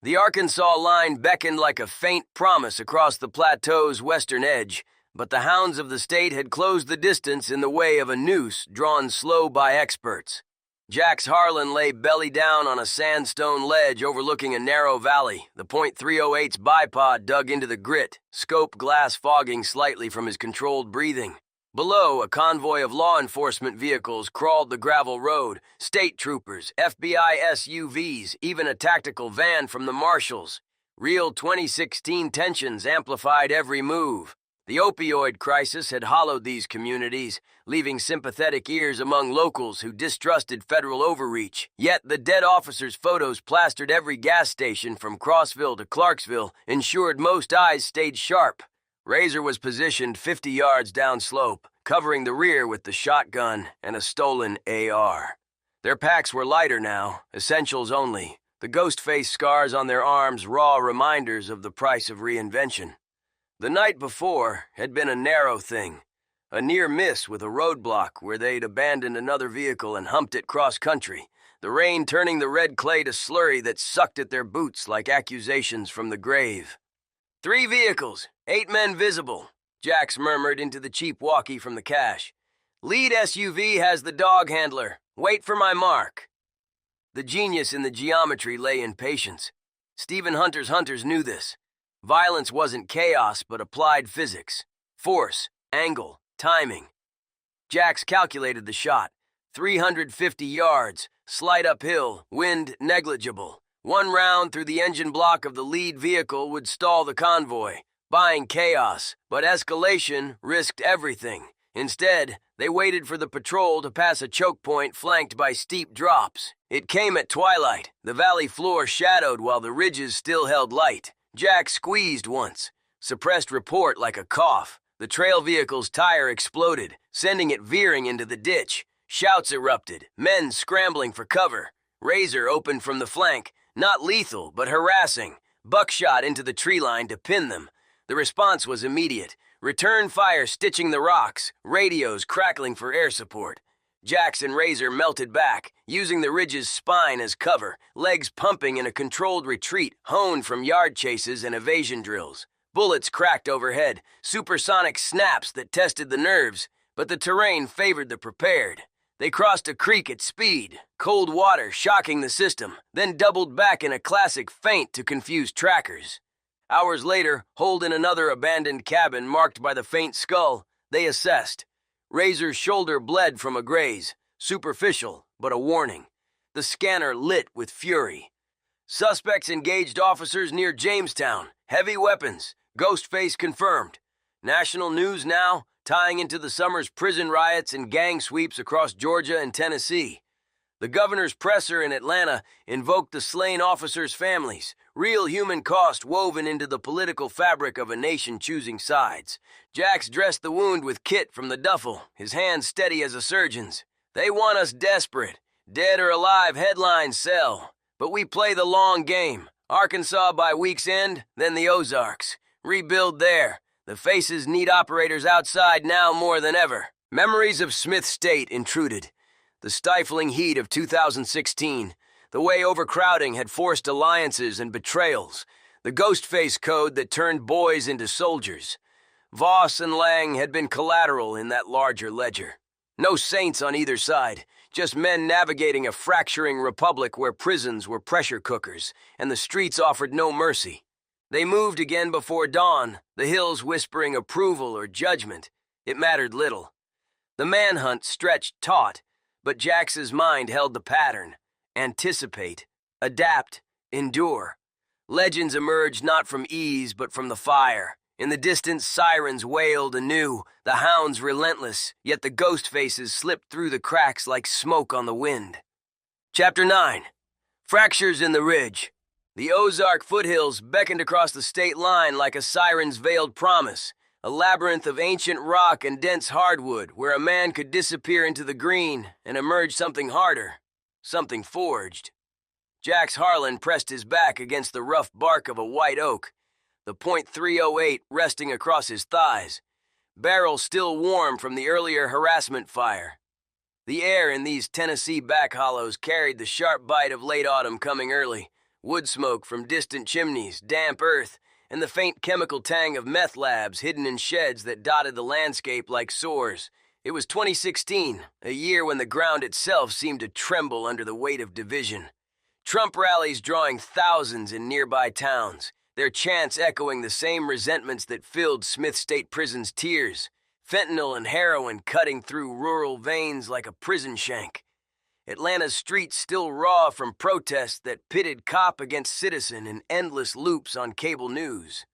The Arkansas line beckoned like a faint promise across the plateau's western edge, but the hounds of the state had closed the distance in the way of a noose drawn slow by experts. Jax Harlan lay belly down on a sandstone ledge overlooking a narrow valley, the .308's bipod dug into the grit, scope glass fogging slightly from his controlled breathing. Below, a convoy of law enforcement vehicles crawled the gravel road, state troopers, FBI SUVs, even a tactical van from the marshals. Real 2016 tensions amplified every move. The opioid crisis had hollowed these communities, leaving sympathetic ears among locals who distrusted federal overreach. Yet the dead officers' photos plastered every gas station from Crossville to Clarksville ensured most eyes stayed sharp. Razor was positioned 50 yards downslope, covering the rear with the shotgun and a stolen AR. Their packs were lighter now, essentials only, the ghost face scars on their arms raw reminders of the price of reinvention. The night before had been a narrow thing, a near miss with a roadblock where they'd abandoned another vehicle and humped it cross-country, the rain turning the red clay to slurry that sucked at their boots like accusations from the grave. 3 vehicles, 8 men visible, Jax murmured into the cheap walkie from the cache. Lead SUV has the dog handler. Wait for my mark. The genius in the geometry lay in patience. Stephen Hunter's hunters knew this. Violence wasn't chaos, but applied physics. Force, angle, timing. Jax calculated the shot. 350 yards, slight uphill, wind negligible. 1 round through the engine block of the lead vehicle would stall the convoy, buying chaos, but escalation risked everything. Instead, they waited for the patrol to pass a choke point flanked by steep drops. It came at twilight, the valley floor shadowed while the ridges still held light. Jack squeezed once, suppressed report like a cough. The trail vehicle's tire exploded, sending it veering into the ditch. Shouts erupted, men scrambling for cover. Razor opened from the flank, not lethal, but harassing. Buckshot into the tree line to pin them. The response was immediate. Return fire stitching the rocks, radios crackling for air support. Jax and Razor melted back, using the ridge's spine as cover, legs pumping in a controlled retreat honed from yard chases and evasion drills. Bullets cracked overhead, supersonic snaps that tested the nerves, but the terrain favored the prepared. They crossed a creek at speed, cold water shocking the system, then doubled back in a classic feint to confuse trackers. Hours later, holed in another abandoned cabin marked by the faint skull, they assessed. Razor's shoulder bled from a graze, superficial, but a warning. The scanner lit with fury. Suspects engaged officers near Jamestown, heavy weapons, Ghostface confirmed. National news now, tying into the summer's prison riots and gang sweeps across Georgia and Tennessee. The governor's presser in Atlanta invoked the slain officers' families, real human cost woven into the political fabric of a nation choosing sides. Jax dressed the wound with kit from the duffel, his hands steady as a surgeon's. They want us desperate. Dead or alive headlines sell. But we play the long game. Arkansas by week's end, then the Ozarks. Rebuild there, The faces need operators outside now more than ever. Memories of Smith State intruded. The stifling heat of 2016, the way overcrowding had forced alliances and betrayals, the Ghostface code that turned boys into soldiers. Voss and Lang had been collateral in that larger ledger. No saints on either side, just men navigating a fracturing republic where prisons were pressure cookers and the streets offered no mercy. They moved again before dawn, the hills whispering approval or judgment. It mattered little. The manhunt stretched taut, but Jax's mind held the pattern. Anticipate, adapt, endure. Legends emerged not from ease but from the fire. In the distance, sirens wailed anew, the hounds relentless, yet the ghost faces slipped through the cracks like smoke on the wind. Chapter 9. Fractures in the Ridge. The Ozark foothills beckoned across the state line like a siren's veiled promise, a labyrinth of ancient rock and dense hardwood where a man could disappear into the green and emerge something harder, something forged. Jax Harlan pressed his back against the rough bark of a white oak, the .308 resting across his thighs, barrel still warm from the earlier harassment fire. The air in these Tennessee back hollows carried the sharp bite of late autumn coming early, wood smoke from distant chimneys, damp earth, and the faint chemical tang of meth labs hidden in sheds that dotted the landscape like sores. It was 2016, a year when the ground itself seemed to tremble under the weight of division. Trump rallies drawing thousands in nearby towns, their chants echoing the same resentments that filled Smith State Prison's tears, fentanyl and heroin cutting through rural veins like a prison shank. Atlanta's streets still raw from protests that pitted cop against citizen in endless loops on cable news.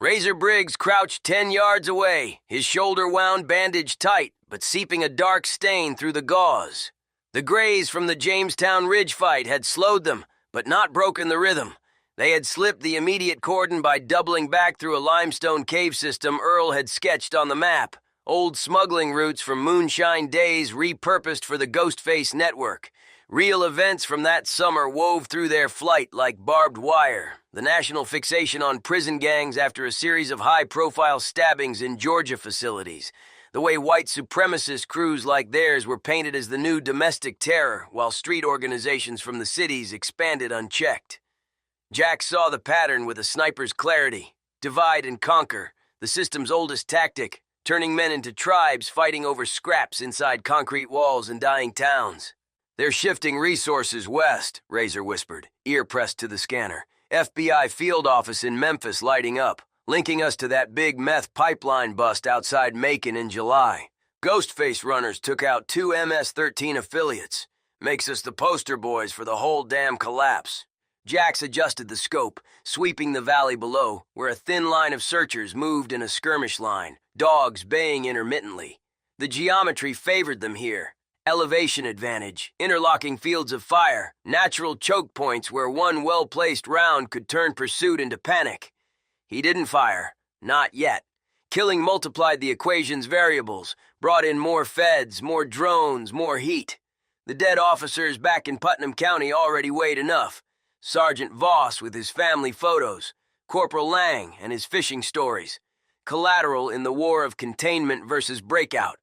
Razor Briggs crouched 10 yards away, his shoulder wound bandaged tight, but seeping a dark stain through the gauze. The Grays from the Jamestown Ridge fight had slowed them, but not broken the rhythm. They had slipped the immediate cordon by doubling back through a limestone cave system Earl had sketched on the map. Old smuggling routes from moonshine days repurposed for the Ghostface network. Real events from that summer wove through their flight like barbed wire. The national fixation on prison gangs after a series of high-profile stabbings in Georgia facilities. The way white supremacist crews like theirs were painted as the new domestic terror, while street organizations from the cities expanded unchecked. Jack saw the pattern with a sniper's clarity. Divide and conquer, the system's oldest tactic, turning men into tribes fighting over scraps inside concrete walls and dying towns. They're shifting resources west, Razor whispered, ear pressed to the scanner. FBI field office in Memphis lighting up, linking us to that big meth pipeline bust outside Macon in July. Ghostface runners took out 2 MS-13 affiliates. Makes us the poster boys for the whole damn collapse. Jax adjusted the scope, sweeping the valley below, where a thin line of searchers moved in a skirmish line, dogs baying intermittently. The geometry favored them here. Elevation advantage, interlocking fields of fire, natural choke points where one well-placed round could turn pursuit into panic. He didn't fire. Not yet. Killing multiplied the equation's variables, brought in more feds, more drones, more heat. The dead officers back in Putnam County already weighed enough. Sergeant Voss with his family photos, Corporal Lang and his fishing stories, collateral in the war of containment versus breakout.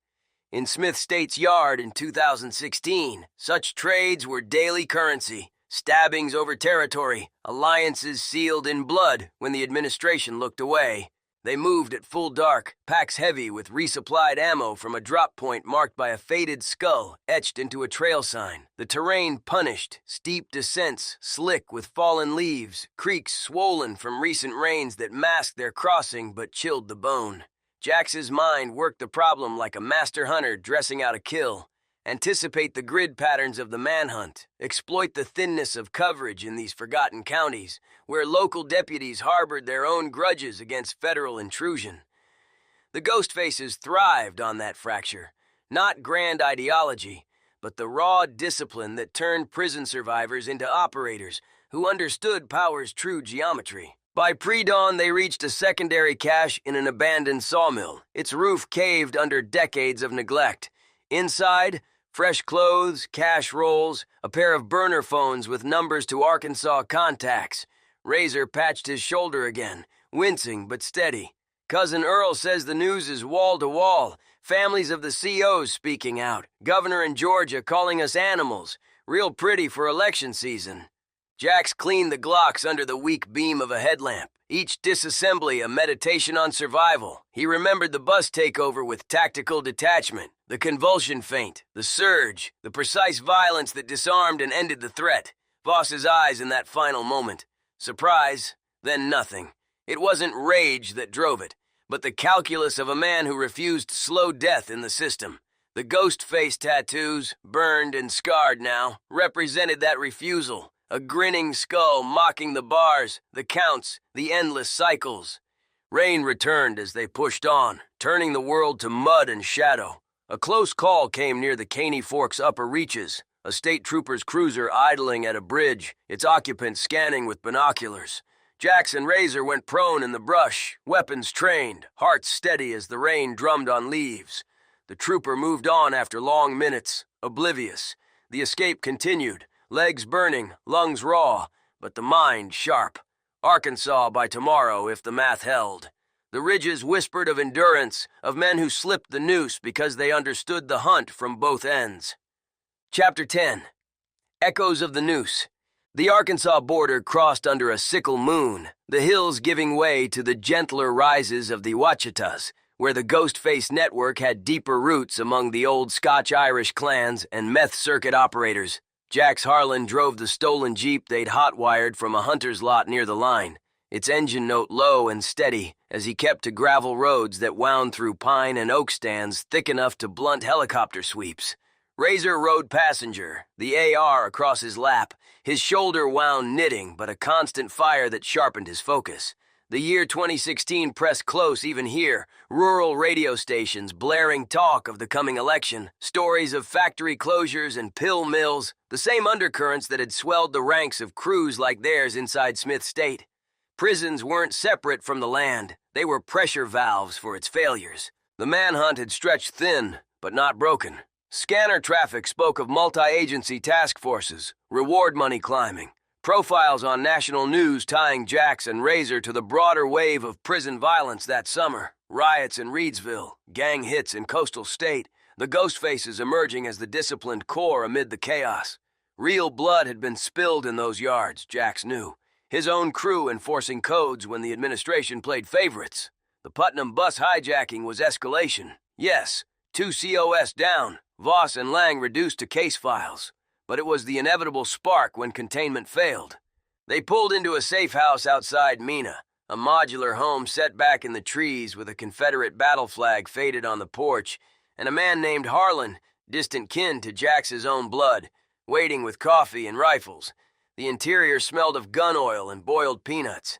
In Smith State's yard in 2016, such trades were daily currency, stabbings over territory, alliances sealed in blood when the administration looked away. They moved at full dark, packs heavy with resupplied ammo from a drop point marked by a faded skull etched into a trail sign. The terrain punished, steep descents slick with fallen leaves, creeks swollen from recent rains that masked their crossing but chilled the bone. Jax's mind worked the problem like a master hunter dressing out a kill. Anticipate the grid patterns of the manhunt. Exploit the thinness of coverage in these forgotten counties, where local deputies harbored their own grudges against federal intrusion. The Ghostfaces thrived on that fracture. Not grand ideology, but the raw discipline that turned prison survivors into operators who understood power's true geometry. By pre-dawn, they reached a secondary cache in an abandoned sawmill, its roof caved under decades of neglect. Inside, fresh clothes, cash rolls, a pair of burner phones with numbers to Arkansas contacts. Razor patched his shoulder again, wincing but steady. Cousin Earl says the news is wall to wall. Families of the COs speaking out. Governor in Georgia calling us animals. Real pretty for election season. Jax cleaned the Glocks under the weak beam of a headlamp. Each disassembly a meditation on survival. He remembered the bus takeover with tactical detachment, the convulsion feint, the surge, the precise violence that disarmed and ended the threat. Voss's eyes in that final moment. Surprise, then nothing. It wasn't rage that drove it, but the calculus of a man who refused slow death in the system. The ghost face tattoos, burned and scarred now, represented that refusal. A grinning skull mocking the bars, the counts, the endless cycles. Rain returned as they pushed on, turning the world to mud and shadow. A close call came near the Caney Fork's upper reaches, a state trooper's cruiser idling at a bridge, its occupants scanning with binoculars. Jax and Razor went prone in the brush, weapons trained, hearts steady as the rain drummed on leaves. The trooper moved on after long minutes, oblivious. The escape continued, legs burning, lungs raw, but the mind sharp. Arkansas by tomorrow if the math held. The ridges whispered of endurance, of men who slipped the noose because they understood the hunt from both ends. Chapter 10. Echoes of the Noose. The Arkansas border crossed under a sickle moon, the hills giving way to the gentler rises of the Ouachitas, where the Ghost Face network had deeper roots among the old Scotch-Irish clans and meth circuit operators. Jax Harlan drove the stolen Jeep they'd hot-wired from a hunter's lot near the line, its engine note low and steady as he kept to gravel roads that wound through pine and oak stands thick enough to blunt helicopter sweeps. Razor rode passenger, the AR across his lap, his shoulder wound knitting but a constant fire that sharpened his focus. The year 2016 pressed close even here, rural radio stations blaring talk of the coming election, stories of factory closures and pill mills, the same undercurrents that had swelled the ranks of crews like theirs inside Smith State. Prisons weren't separate from the land, they were pressure valves for its failures. The manhunt had stretched thin, but not broken. Scanner traffic spoke of multi-agency task forces, reward money climbing, profiles on national news tying Jax and Razor to the broader wave of prison violence that summer, riots in Reedsville, gang hits in coastal state, the ghost faces emerging as the disciplined core amid the chaos. Real blood had been spilled in those yards, Jax knew. His own crew enforcing codes when the administration played favorites. The Putnam bus hijacking was escalation. Yes, 2 COS down, Voss and Lang reduced to case files. But it was the inevitable spark when containment failed. They pulled into a safe house outside Mena, a modular home set back in the trees with a Confederate battle flag faded on the porch, and a man named Harlan, distant kin to Jax's own blood, waiting with coffee and rifles. The interior smelled of gun oil and boiled peanuts.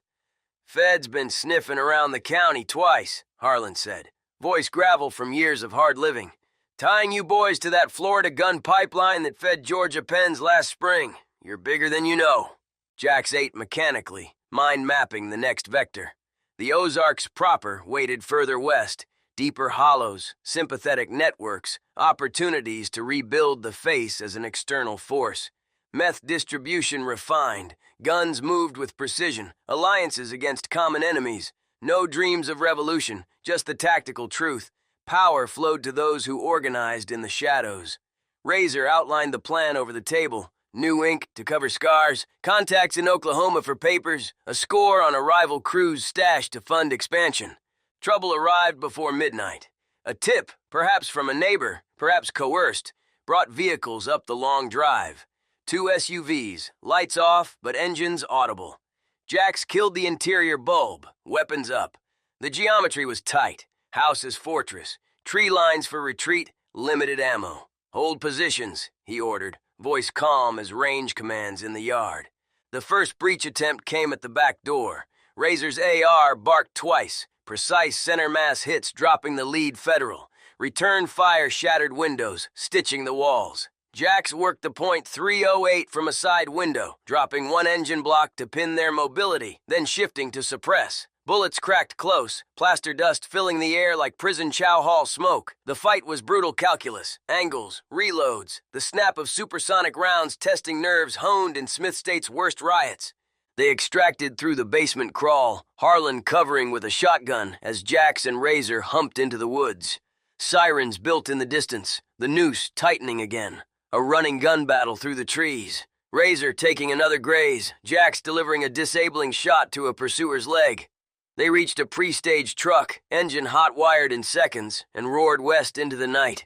"Fed's been sniffing around the county twice," Harlan said, voice gravel from years of hard living. "Tying you boys to that Florida gun pipeline that fed Georgia pens last spring. You're bigger than you know." Jax ate mechanically, mind mapping the next vector. The Ozarks proper waited further west, deeper hollows, sympathetic networks, opportunities to rebuild the face as an external force. Meth distribution refined, guns moved with precision, alliances against common enemies. No dreams of revolution, just the tactical truth. Power flowed to those who organized in the shadows. Razor outlined the plan over the table. New ink to cover scars, contacts in Oklahoma for papers, a score on a rival crew's stash to fund expansion. Trouble arrived before midnight. A tip, perhaps from a neighbor, perhaps coerced, brought vehicles up the long drive. 2 SUVs, lights off, but engines audible. Jax killed the interior bulb, weapons up. The geometry was tight. House as fortress, tree lines for retreat, limited ammo. "Hold positions," he ordered, voice calm as range commands in the yard. The first breach attempt came at the back door. Razor's AR barked twice, precise center mass hits dropping the lead Federal. Return fire shattered windows, stitching the walls. Jax worked the .308 from a side window, dropping one engine block to pin their mobility, then shifting to suppress. Bullets cracked close, plaster dust filling the air like prison chow hall smoke. The fight was brutal calculus, angles, reloads, the snap of supersonic rounds testing nerves honed in Smith State's worst riots. They extracted through the basement crawl, Harlan covering with a shotgun as Jax and Razor humped into the woods. Sirens built in the distance, the noose tightening again. A running gun battle through the trees. Razor taking another graze, Jax delivering a disabling shot to a pursuer's leg. They reached a pre-staged truck, engine hot-wired in seconds, and roared west into the night.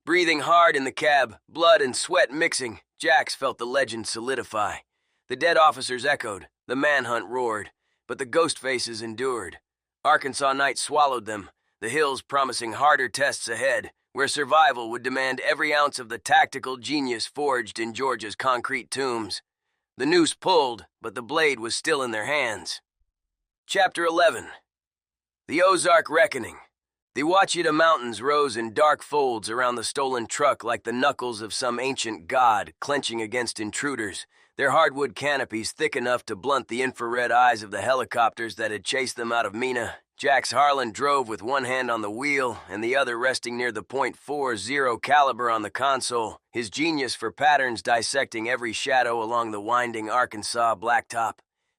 Breathing hard in the cab, blood and sweat mixing, Jax felt the legend solidify. The dead officers echoed, the manhunt roared, but the ghost faces endured. Arkansas night swallowed them, the hills promising harder tests ahead, where survival would demand every ounce of the tactical genius forged in Georgia's concrete tombs. The noose pulled, but the blade was still in their hands. Chapter 11. The Ozark Reckoning. The Ouachita Mountains rose in dark folds around the stolen truck like the knuckles of some ancient god clenching against intruders, their hardwood canopies thick enough to blunt the infrared eyes of the helicopters that had chased them out of Mena. Jax Harlan drove with one hand on the wheel and the other resting near the .40 caliber on the console, his genius for patterns dissecting every shadow along the winding Arkansas blacktop.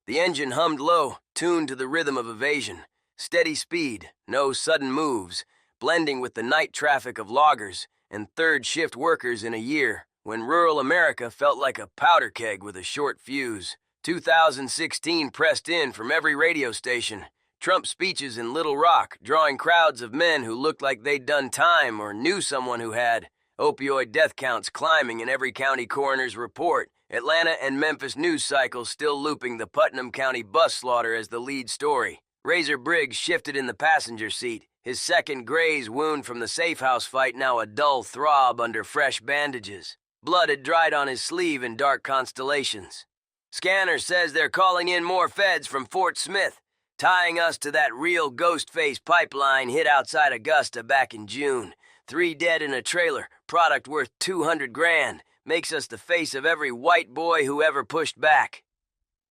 The engine hummed low, tuned to the rhythm of evasion. Steady speed, no sudden moves, blending with the night traffic of loggers and third-shift workers in a year when rural America felt like a powder keg with a short fuse. 2016 pressed in from every radio station. Trump speeches in Little Rock, drawing crowds of men who looked like they'd done time or knew someone who had. Opioid death counts climbing in every county coroner's report. Atlanta and Memphis news cycles still looping the Putnam County bus slaughter as the lead story. Razor Briggs shifted in the passenger seat, his second graze wound from the safe house fight now a dull throb under fresh bandages. Blood had dried on his sleeve in dark constellations. Scanner says they're calling in more feds from Fort Smith, tying us to that real Ghostface pipeline hit outside Augusta back in June. 3 dead in a trailer, product worth $200,000, makes us the face of every white boy who ever pushed back.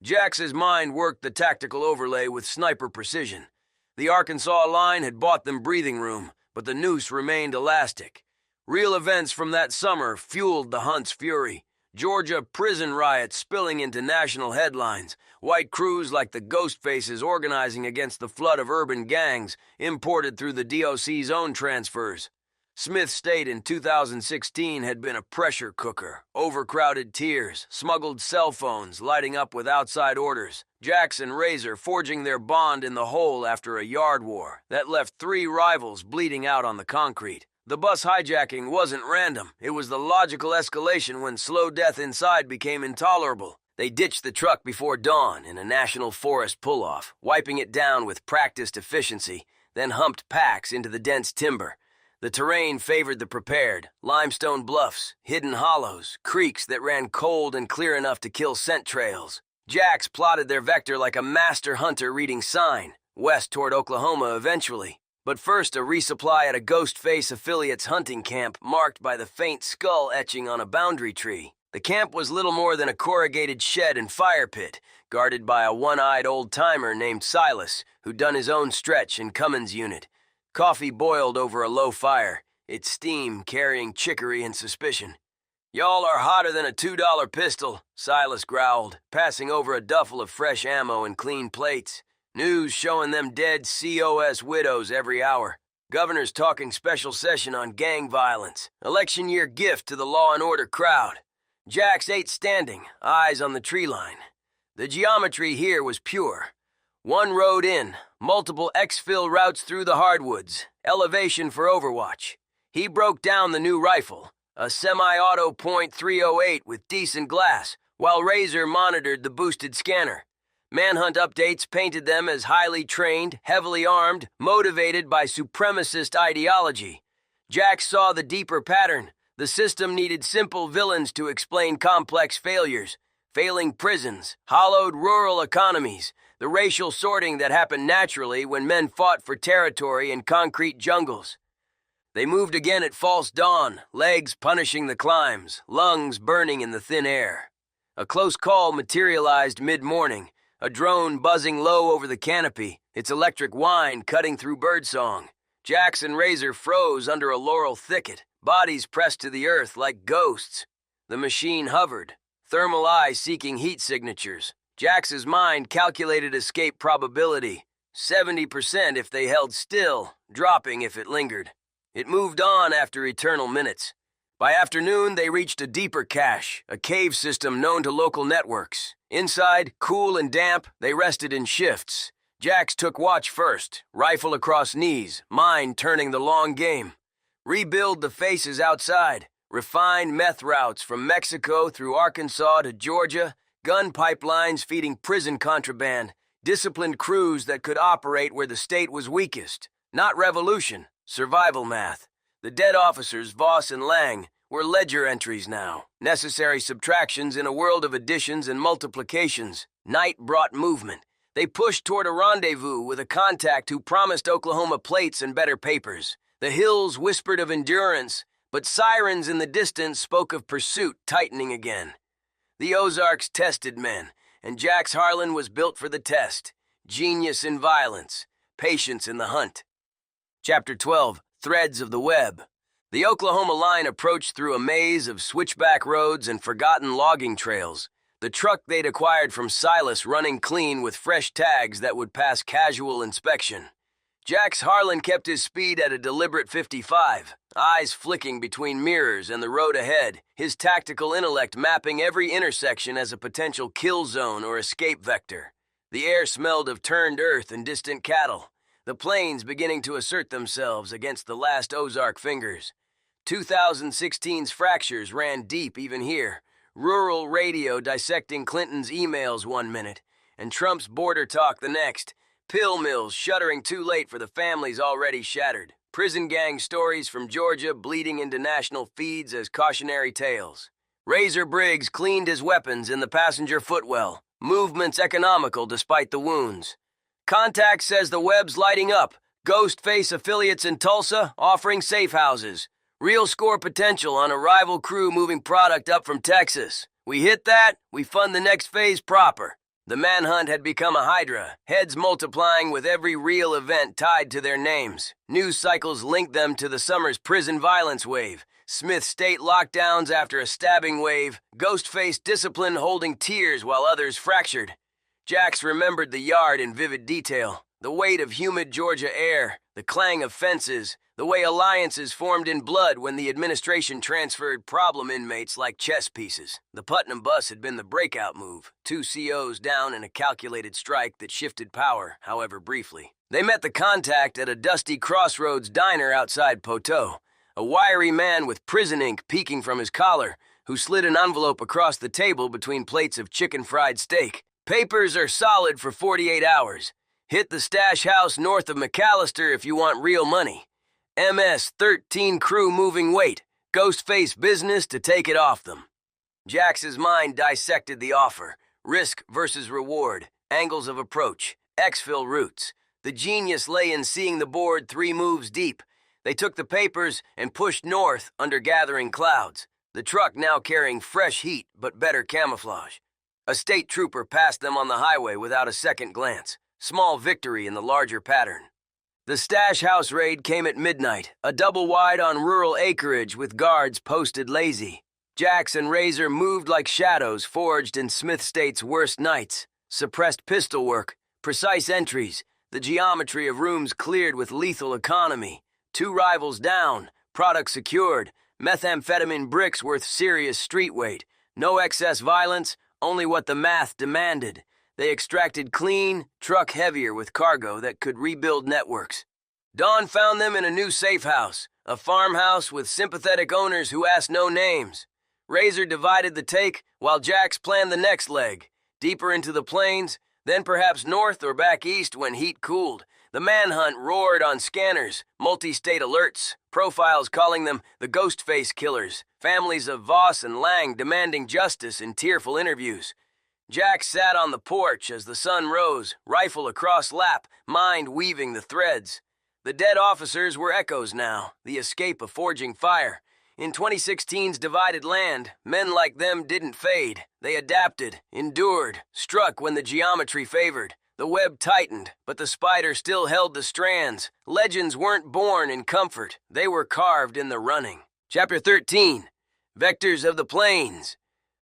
Jax's mind worked the tactical overlay with sniper precision. The Arkansas line had bought them breathing room, but the noose remained elastic. Real events from that summer fueled the hunt's fury. Georgia prison riots spilling into national headlines, white crews like the Ghost Faces organizing against the flood of urban gangs imported through the DOC's own transfers. Smith State in 2016 had been a pressure cooker, overcrowded tiers, smuggled cell phones lighting up with outside orders, Jax and Razor forging their bond in the hole after a yard war that left 3 rivals bleeding out on the concrete. The bus hijacking wasn't random, it was the logical escalation when slow death inside became intolerable. They ditched the truck before dawn in a national forest pull-off, wiping it down with practiced efficiency, then humped packs into the dense timber. The terrain favored the prepared, limestone bluffs, hidden hollows, creeks that ran cold and clear enough to kill scent trails. Jax plotted their vector like a master hunter reading sign, west toward Oklahoma eventually. But first a resupply at a Ghost Face affiliate's hunting camp marked by the faint skull etching on a boundary tree. The camp was little more than a corrugated shed and fire pit, guarded by a one-eyed old-timer named Silas, who'd done his own stretch in Cummins' unit. Coffee boiled over a low fire, its steam carrying chicory and suspicion. "Y'all are hotter than a $2 pistol," Silas growled, passing over a duffel of fresh ammo and clean plates. "News showing them dead COS widows every hour. Governor's talking special session on gang violence. Election year gift to the law and order crowd." Jax ate standing, eyes on the tree line. The geometry here was pure. One road in, multiple exfil routes through the hardwoods, elevation for overwatch. He broke down the new rifle, a semi-auto .308 with decent glass, while Razor monitored the boosted scanner. Manhunt updates painted them as highly trained, heavily armed, motivated by supremacist ideology. Jax saw the deeper pattern. The system needed simple villains to explain complex failures. Failing prisons, hollowed rural economies, the racial sorting that happened naturally when men fought for territory in concrete jungles. They moved again at false dawn, legs punishing the climbs, lungs burning in the thin air. A close call materialized mid-morning, a drone buzzing low over the canopy, its electric whine cutting through birdsong. Jax and Razor froze under a laurel thicket, bodies pressed to the earth like ghosts. The machine hovered, thermal eye seeking heat signatures. Jax's mind calculated escape probability, 70% if they held still, dropping if it lingered. It moved on after eternal minutes. By afternoon, they reached a deeper cache, a cave system known to local networks. Inside, cool and damp, they rested in shifts. Jax took watch first, rifle across knees, mind turning the long game. Rebuild the faces outside, refine meth routes from Mexico through Arkansas to Georgia, gun pipelines feeding prison contraband, disciplined crews that could operate where the state was weakest. Not revolution, survival math. The dead officers, Voss and Lang, were ledger entries now, necessary subtractions in a world of additions and multiplications. Night brought movement. They pushed toward a rendezvous with a contact who promised Oklahoma plates and better papers. The hills whispered of endurance, but sirens in the distance spoke of pursuit tightening again. The Ozarks tested men, and Jax Harlan was built for the test. Genius in violence, patience in the hunt. Chapter 12, Threads of the Web. The Oklahoma line approached through a maze of switchback roads and forgotten logging trails, the truck they'd acquired from Silas running clean with fresh tags that would pass casual inspection. Jax Harlan kept his speed at a deliberate 55, eyes flicking between mirrors and the road ahead, his tactical intellect mapping every intersection as a potential kill zone or escape vector. The air smelled of turned earth and distant cattle, the plains beginning to assert themselves against the last Ozark fingers. 2016's fractures ran deep even here, rural radio dissecting Clinton's emails one minute, and Trump's border talk the next. Pill mills shuttering too late for the families already shattered. Prison gang stories from Georgia bleeding into national feeds as cautionary tales. Razor Briggs cleaned his weapons in the passenger footwell. Movements economical despite the wounds. Contact says the web's lighting up. Ghost Face affiliates in Tulsa offering safe houses. Real score potential on a rival crew moving product up from Texas. We hit that, we fund the next phase proper. The manhunt had become a hydra, heads multiplying with every real event tied to their names. News cycles linked them to the summer's prison violence wave, Smith State lockdowns after a stabbing wave, Ghostface discipline holding tears while others fractured. Jax remembered the yard in vivid detail, the weight of humid Georgia air, the clang of fences, the way alliances formed in blood when the administration transferred problem inmates like chess pieces. The Putnam bus had been the breakout move, 2 COs down in a calculated strike that shifted power, however briefly. They met the contact at a dusty crossroads diner outside Poteau, a wiry man with prison ink peeking from his collar, who slid an envelope across the table between plates of chicken fried steak. Papers are solid for 48 hours. Hit the stash house north of McAllister if you want real money. MS-13 crew moving weight, Ghostface business to take it off them. Jax's mind dissected the offer, risk versus reward, angles of approach, exfil routes. The genius lay in seeing the board 3 moves deep. They took the papers and pushed north under gathering clouds, the truck now carrying fresh heat but better camouflage. A state trooper passed them on the highway without a second glance, small victory in the larger pattern. The stash house raid came at midnight, a double wide on rural acreage with guards posted lazy. Jax and Razor moved like shadows forged in Smith State's worst nights. Suppressed pistol work, precise entries, the geometry of rooms cleared with lethal economy. 2 rivals down, product secured, methamphetamine bricks worth serious street weight. No excess violence, only what the math demanded. They extracted clean, truck heavier with cargo that could rebuild networks. Dawn found them in a new safe house, a farmhouse with sympathetic owners who asked no names. Razor divided the take while Jax planned the next leg, deeper into the plains, then perhaps north or back east when heat cooled. The manhunt roared on scanners, multi-state alerts, profiles calling them the Ghost Face killers, families of Voss and Lang demanding justice in tearful interviews. Jax sat on the porch as the sun rose, rifle across lap, mind weaving the threads. The dead officers were echoes now, the escape of forging fire. In 2016's divided land, men like them didn't fade. They adapted, endured, struck when the geometry favored. The web tightened, but the spider still held the strands. Legends weren't born in comfort. They were carved in the running. Chapter 13, Vectors of the Plains.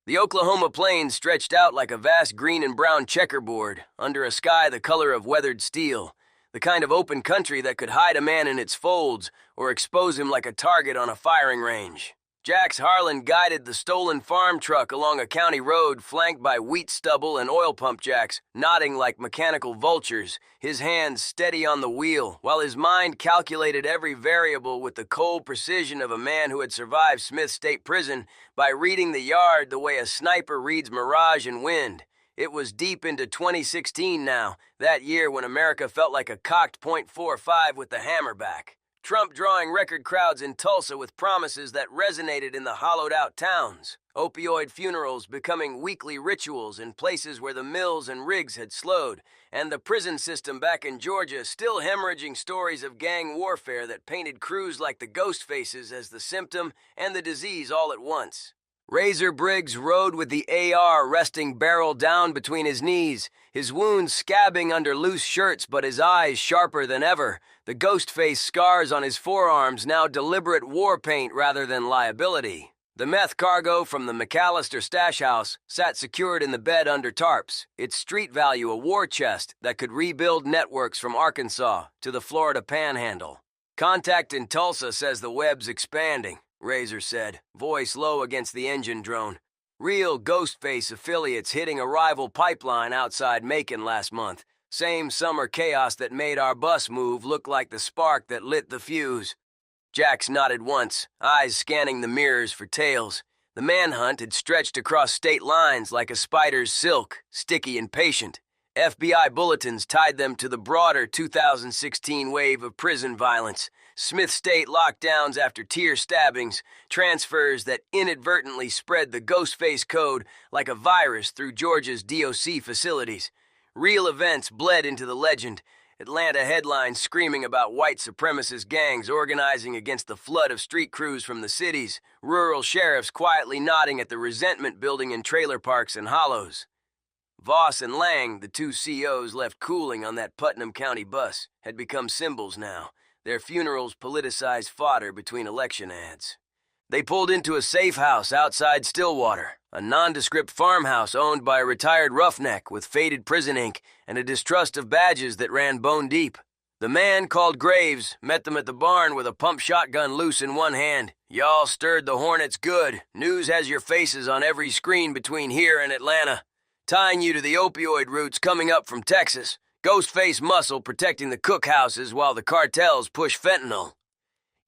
The Oklahoma plains stretched out like a vast green and brown checkerboard under a sky the color of weathered steel, the kind of open country that could hide a man in its folds or expose him like a target on a firing range. Jack's Harlan guided the stolen farm truck along a county road flanked by wheat stubble and oil pump jacks, nodding like mechanical vultures, his hands steady on the wheel, while his mind calculated every variable with the cold precision of a man who had survived Smith State Prison by reading the yard the way a sniper reads mirage and wind. It was deep into 2016 now, that year when America felt like a cocked .45 with the hammer back. Trump drawing record crowds in Tulsa with promises that resonated in the hollowed-out towns. Opioid funerals becoming weekly rituals in places where the mills and rigs had slowed. And the prison system back in Georgia still hemorrhaging stories of gang warfare that painted crews like the Ghost Faces as the symptom and the disease all at once. Razor Briggs rode with the AR resting barrel down between his knees, his wounds scabbing under loose shirts but his eyes sharper than ever, the ghost face scars on his forearms now deliberate war paint rather than liability. The meth cargo from the McAllister stash house sat secured in the bed under tarps, its street value a war chest that could rebuild networks from Arkansas to the Florida Panhandle. Contact in Tulsa says the web's expanding, Razor said, voice low against the engine drone. Real Ghostface affiliates hitting a rival pipeline outside Macon last month. Same summer chaos that made our bus move look like the spark that lit the fuse. Jax nodded once, eyes scanning the mirrors for tails. The manhunt had stretched across state lines like a spider's silk, sticky and patient. FBI bulletins tied them to the broader 2016 wave of prison violence. Smith State lockdowns after tear stabbings, transfers that inadvertently spread the Ghostface code like a virus through Georgia's DOC facilities. Real events bled into the legend. Atlanta headlines screaming about white supremacist gangs organizing against the flood of street crews from the cities. Rural sheriffs quietly nodding at the resentment building in trailer parks and hollows. Voss and Lang, the two COs left cooling on that Putnam County bus, had become symbols now, their funerals politicized fodder between election ads. They pulled into a safe house outside Stillwater, a nondescript farmhouse owned by a retired roughneck with faded prison ink and a distrust of badges that ran bone deep. The man, called Graves, met them at the barn with a pump shotgun loose in one hand. "Y'all stirred the hornets good. News has your faces on every screen between here and Atlanta. Tying you to the opioid routes coming up from Texas. Ghostface muscle protecting the cookhouses while the cartels push fentanyl."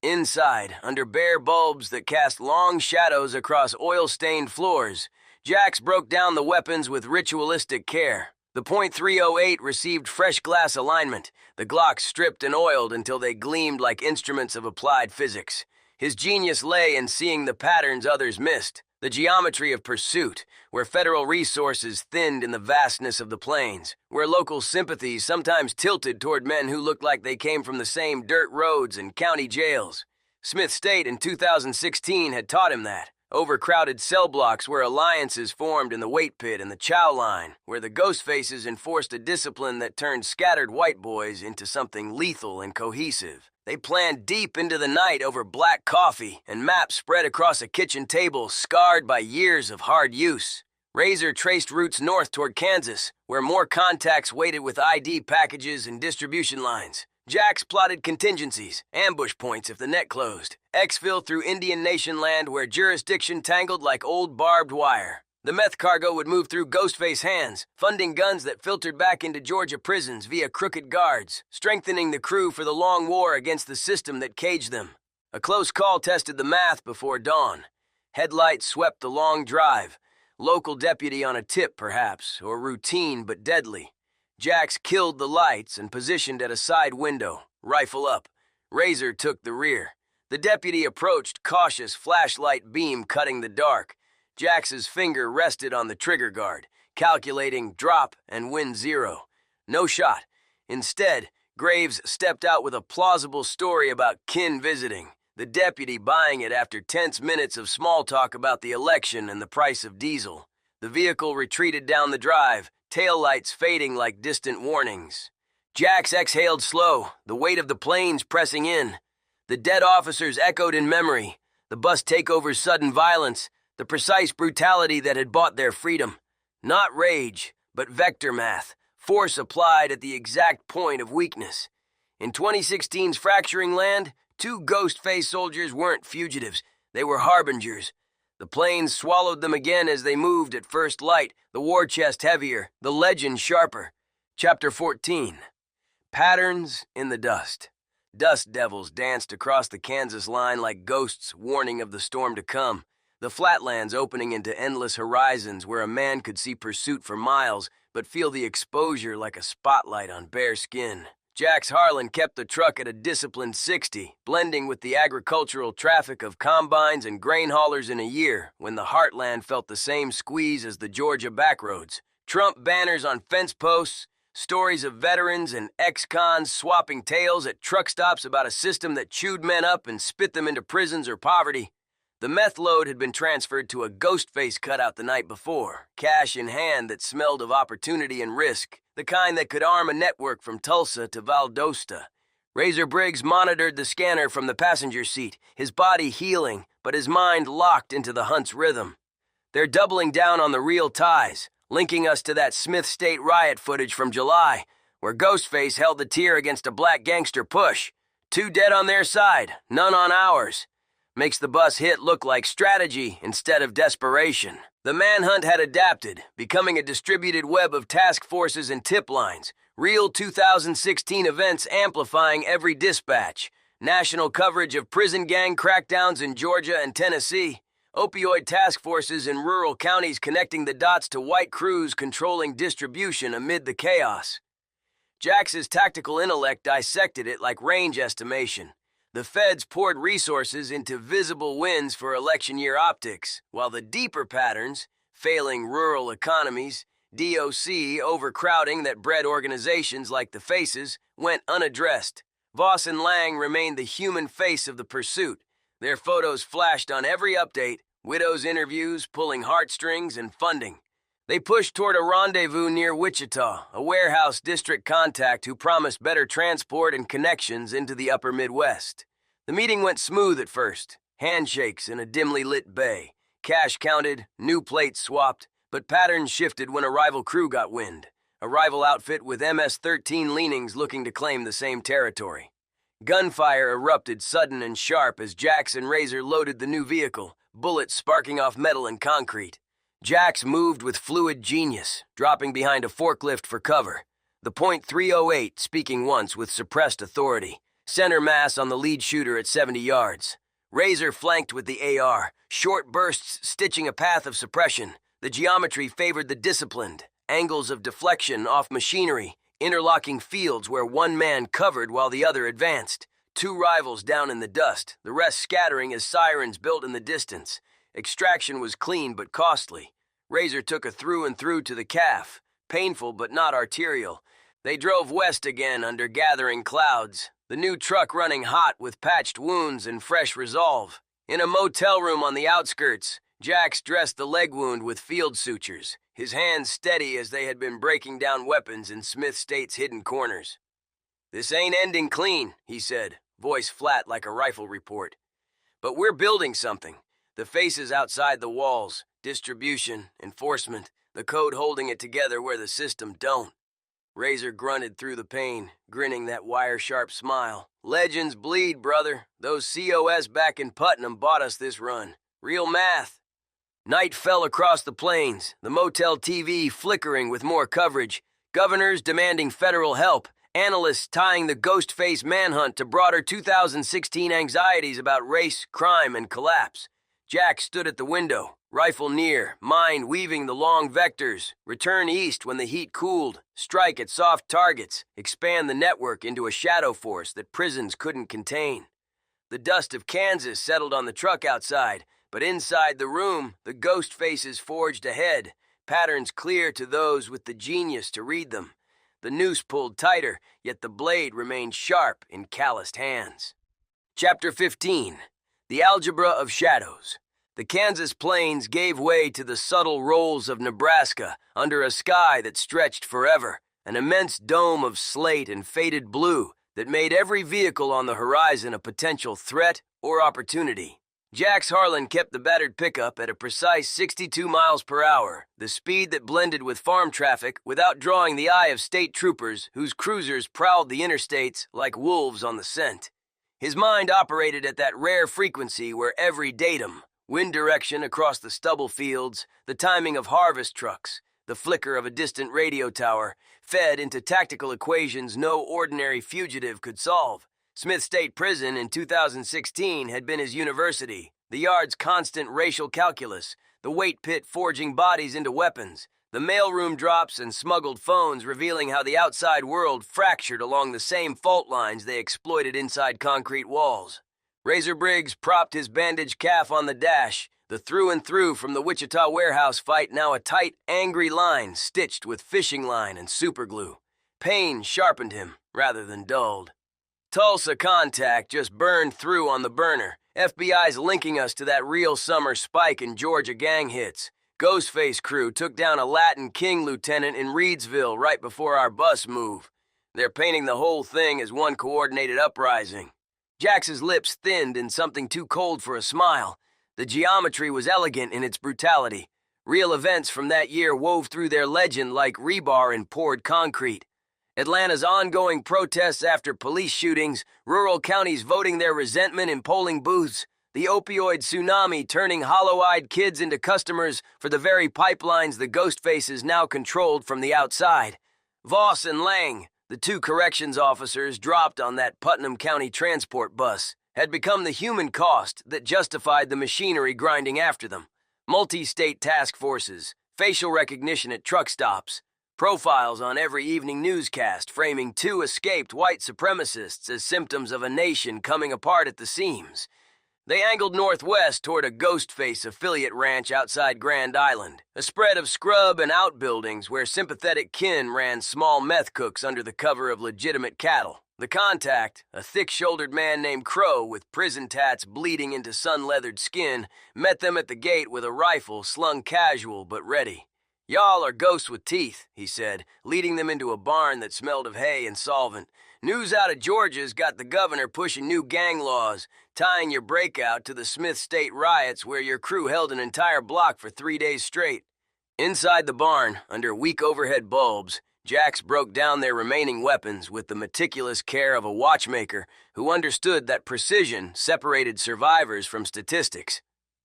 Inside, under bare bulbs that cast long shadows across oil-stained floors, Jax broke down the weapons with ritualistic care. The .308 received fresh glass alignment, the Glocks stripped and oiled until they gleamed like instruments of applied physics. His genius lay in seeing the patterns others missed, the geometry of pursuit, where federal resources thinned in the vastness of the plains, where local sympathies sometimes tilted toward men who looked like they came from the same dirt roads and county jails. Smith State in 2016 had taught him that. Overcrowded cell blocks where alliances formed in the weight pit and the chow line, where the ghost faces enforced a discipline that turned scattered white boys into something lethal and cohesive. They planned deep into the night over black coffee and maps spread across a kitchen table scarred by years of hard use. Razor traced routes north toward Kansas, where more contacts waited with ID packages and distribution lines. Jax plotted contingencies, ambush points if the net closed. Exfil through Indian Nation land where jurisdiction tangled like old barbed wire. The meth cargo would move through Ghostface hands, funding guns that filtered back into Georgia prisons via crooked guards, strengthening the crew for the long war against the system that caged them. A close call tested the math before dawn. Headlights swept the long drive. Local deputy on a tip, perhaps, or routine but deadly. Jax killed the lights and positioned at a side window, rifle up. Razor took the rear. The deputy approached, cautious flashlight beam cutting the dark. Jax's finger rested on the trigger guard, calculating drop and win zero. No shot. Instead, Graves stepped out with a plausible story about kin visiting, the deputy buying it after tense minutes of small talk about the election and the price of diesel. The vehicle retreated down the drive, taillights fading like distant warnings. Jax exhaled slow, the weight of the planes pressing in. The dead officers echoed in memory, the bus takeover's sudden violence, the precise brutality that had bought their freedom. Not rage, but vector math, force applied at the exact point of weakness. In 2016's fracturing land, two Ghostface soldiers weren't fugitives, they were harbingers. The planes swallowed them again as they moved at first light, the war chest heavier, the legend sharper. Chapter 14. Patterns in the Dust. Dust devils danced across the Kansas line like ghosts warning of the storm to come. The flatlands opening into endless horizons where a man could see pursuit for miles, but feel the exposure like a spotlight on bare skin. Jack's Harlan kept the truck at a disciplined 60, blending with the agricultural traffic of combines and grain haulers in a year when the heartland felt the same squeeze as the Georgia backroads. Trump banners on fence posts, stories of veterans and ex-cons swapping tales at truck stops about a system that chewed men up and spit them into prisons or poverty. The meth load had been transferred to a Ghostface cutout the night before, cash in hand that smelled of opportunity and risk, the kind that could arm a network from Tulsa to Valdosta. Razor Briggs monitored the scanner from the passenger seat, his body healing, but his mind locked into the hunt's rhythm. They're doubling down on the real ties, linking us to that Smith State riot footage from July, where Ghostface held the tier against a black gangster push. 2 dead on their side, none on ours. Makes the bus hit look like strategy instead of desperation. The manhunt had adapted, becoming a distributed web of task forces and tip lines, real 2016 events amplifying every dispatch, national coverage of prison gang crackdowns in Georgia and Tennessee, opioid task forces in rural counties connecting the dots to white crews controlling distribution amid the chaos. Jax's tactical intellect dissected it like range estimation. The feds poured resources into visible wins for election year optics, while the deeper patterns, failing rural economies, DOC overcrowding that bred organizations like the Faces, went unaddressed. Voss and Lang remained the human face of the pursuit. Their photos flashed on every update, widows' interviews, pulling heartstrings, and funding. They pushed toward a rendezvous near Wichita, a warehouse district contact who promised better transport and connections into the upper Midwest. The meeting went smooth at first, handshakes in a dimly lit bay, cash counted, new plates swapped, but patterns shifted when a rival crew got wind, a rival outfit with MS-13 leanings looking to claim the same territory. Gunfire erupted sudden and sharp as Jax and Razor loaded the new vehicle, bullets sparking off metal and concrete. Jax moved with fluid genius, dropping behind a forklift for cover. The .308 speaking once with suppressed authority. Center mass on the lead shooter at 70 yards. Razor flanked with the AR, short bursts stitching a path of suppression. The geometry favored the disciplined, angles of deflection off machinery, interlocking fields where one man covered while the other advanced. 2 rivals down in the dust, the rest scattering as sirens built in the distance. Extraction was clean but costly. Razor took a through and through to the calf, painful but not arterial. They drove west again under gathering clouds, the new truck running hot with patched wounds and fresh resolve. In a motel room on the outskirts, Jax dressed the leg wound with field sutures, his hands steady as they had been breaking down weapons in Smith State's hidden corners. "This ain't ending clean," he said, voice flat like a rifle report. "But we're building something. The faces outside the walls, distribution, enforcement, the code holding it together where the system don't." Razor grunted through the pain, grinning that wire-sharp smile. "Legends bleed, brother. Those COS back in Putnam bought us this run. Real math." Night fell across the plains, the motel TV flickering with more coverage, governors demanding federal help, analysts tying the Ghostface manhunt to broader 2016 anxieties about race, crime, and collapse. Jack stood at the window, rifle near, mind weaving the long vectors, return east when the heat cooled, strike at soft targets, expand the network into a shadow force that prisons couldn't contain. The dust of Kansas settled on the truck outside, but inside the room, the ghost faces forged ahead, patterns clear to those with the genius to read them. The noose pulled tighter, yet the blade remained sharp in calloused hands. Chapter 15. The Algebra of Shadows. The Kansas plains gave way to the subtle rolls of Nebraska under a sky that stretched forever, an immense dome of slate and faded blue that made every vehicle on the horizon a potential threat or opportunity. Jack's Harlan kept the battered pickup at a precise 62 miles per hour, the speed that blended with farm traffic without drawing the eye of state troopers whose cruisers prowled the interstates like wolves on the scent. His mind operated at that rare frequency where every datum, wind direction across the stubble fields, the timing of harvest trucks, the flicker of a distant radio tower, fed into tactical equations no ordinary fugitive could solve. Smith State Prison in 2016 had been his university, the yard's constant racial calculus, the weight pit forging bodies into weapons, the mailroom drops and smuggled phones revealing how the outside world fractured along the same fault lines they exploited inside concrete walls. Razor Briggs propped his bandaged calf on the dash, the through and through from the Wichita warehouse fight now a tight, angry line stitched with fishing line and superglue. Pain sharpened him rather than dulled. Tulsa contact just burned through on the burner. FBI's linking us to that real summer spike in Georgia gang hits. Ghostface crew took down a Latin King lieutenant in Reedsville right before our bus move. They're painting the whole thing as one coordinated uprising. Jax's lips thinned in something too cold for a smile. The geometry was elegant in its brutality. Real events from that year wove through their legend like rebar in poured concrete. Atlanta's ongoing protests after police shootings, rural counties voting their resentment in polling booths, the opioid tsunami turning hollow-eyed kids into customers for the very pipelines the Ghostfaces now controlled from the outside. Voss and Lang, the two corrections officers dropped on that Putnam County transport bus, had become the human cost that justified the machinery grinding after them. Multi-state task forces, facial recognition at truck stops, profiles on every evening newscast framing two escaped white supremacists as symptoms of a nation coming apart at the seams. They angled northwest toward a Ghostface affiliate ranch outside Grand Island, a spread of scrub and outbuildings where sympathetic kin ran small meth cooks under the cover of legitimate cattle. The contact, a thick-shouldered man named Crow with prison tats bleeding into sun-leathered skin, met them at the gate with a rifle slung casual but ready. "Y'all are ghosts with teeth," he said, leading them into a barn that smelled of hay and solvent. "News out of Georgia's got the governor pushing new gang laws, tying your breakout to the Smith State riots where your crew held an entire block for 3 days straight." Inside the barn, under weak overhead bulbs, Jax broke down their remaining weapons with the meticulous care of a watchmaker who understood that precision separated survivors from statistics.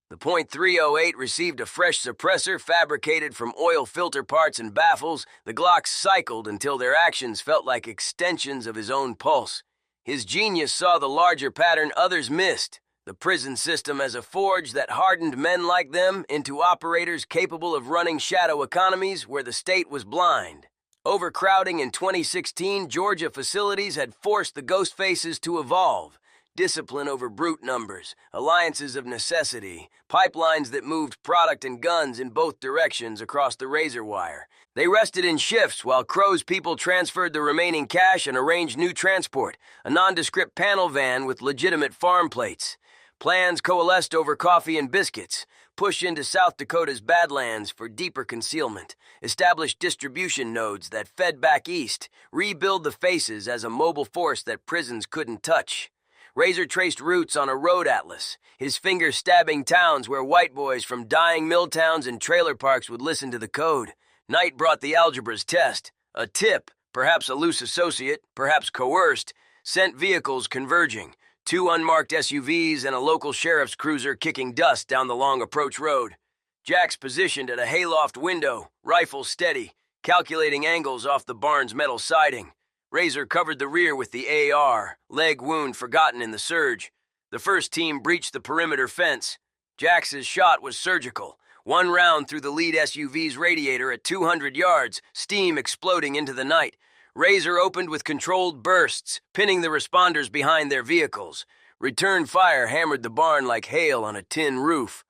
The .308 received a fresh suppressor fabricated from oil filter parts and baffles. The Glocks cycled until their actions felt like extensions of his own pulse. His genius saw the larger pattern others missed, the prison system as a forge that hardened men like them into operators capable of running shadow economies where the state was blind. Overcrowding in 2016 Georgia facilities had forced the Ghostfaces to evolve. Discipline over brute numbers, alliances of necessity, pipelines that moved product and guns in both directions across the razor wire. They rested in shifts while Crow's people transferred the remaining cash and arranged new transport, a nondescript panel van with legitimate farm plates. Plans coalesced over coffee and biscuits, push into South Dakota's Badlands for deeper concealment, establish distribution nodes that fed back east, rebuild the faces as a mobile force that prisons couldn't touch. Razor traced routes on a road atlas, his fingers stabbing towns where white boys from dying mill towns and trailer parks would listen to the code. Night brought the algebra's test. A tip, perhaps a loose associate, perhaps coerced, sent vehicles converging. 2 unmarked SUVs and a local sheriff's cruiser kicking dust down the long approach road. Jax positioned at a hayloft window, rifle steady, calculating angles off the barn's metal siding. Razor covered the rear with the AR, leg wound forgotten in the surge. The first team breached the perimeter fence. Jax's shot was surgical. 1 round through the lead SUV's radiator at 200 yards, steam exploding into the night. Razor opened with controlled bursts, pinning the responders behind their vehicles. Return fire hammered the barn like hail on a tin roof.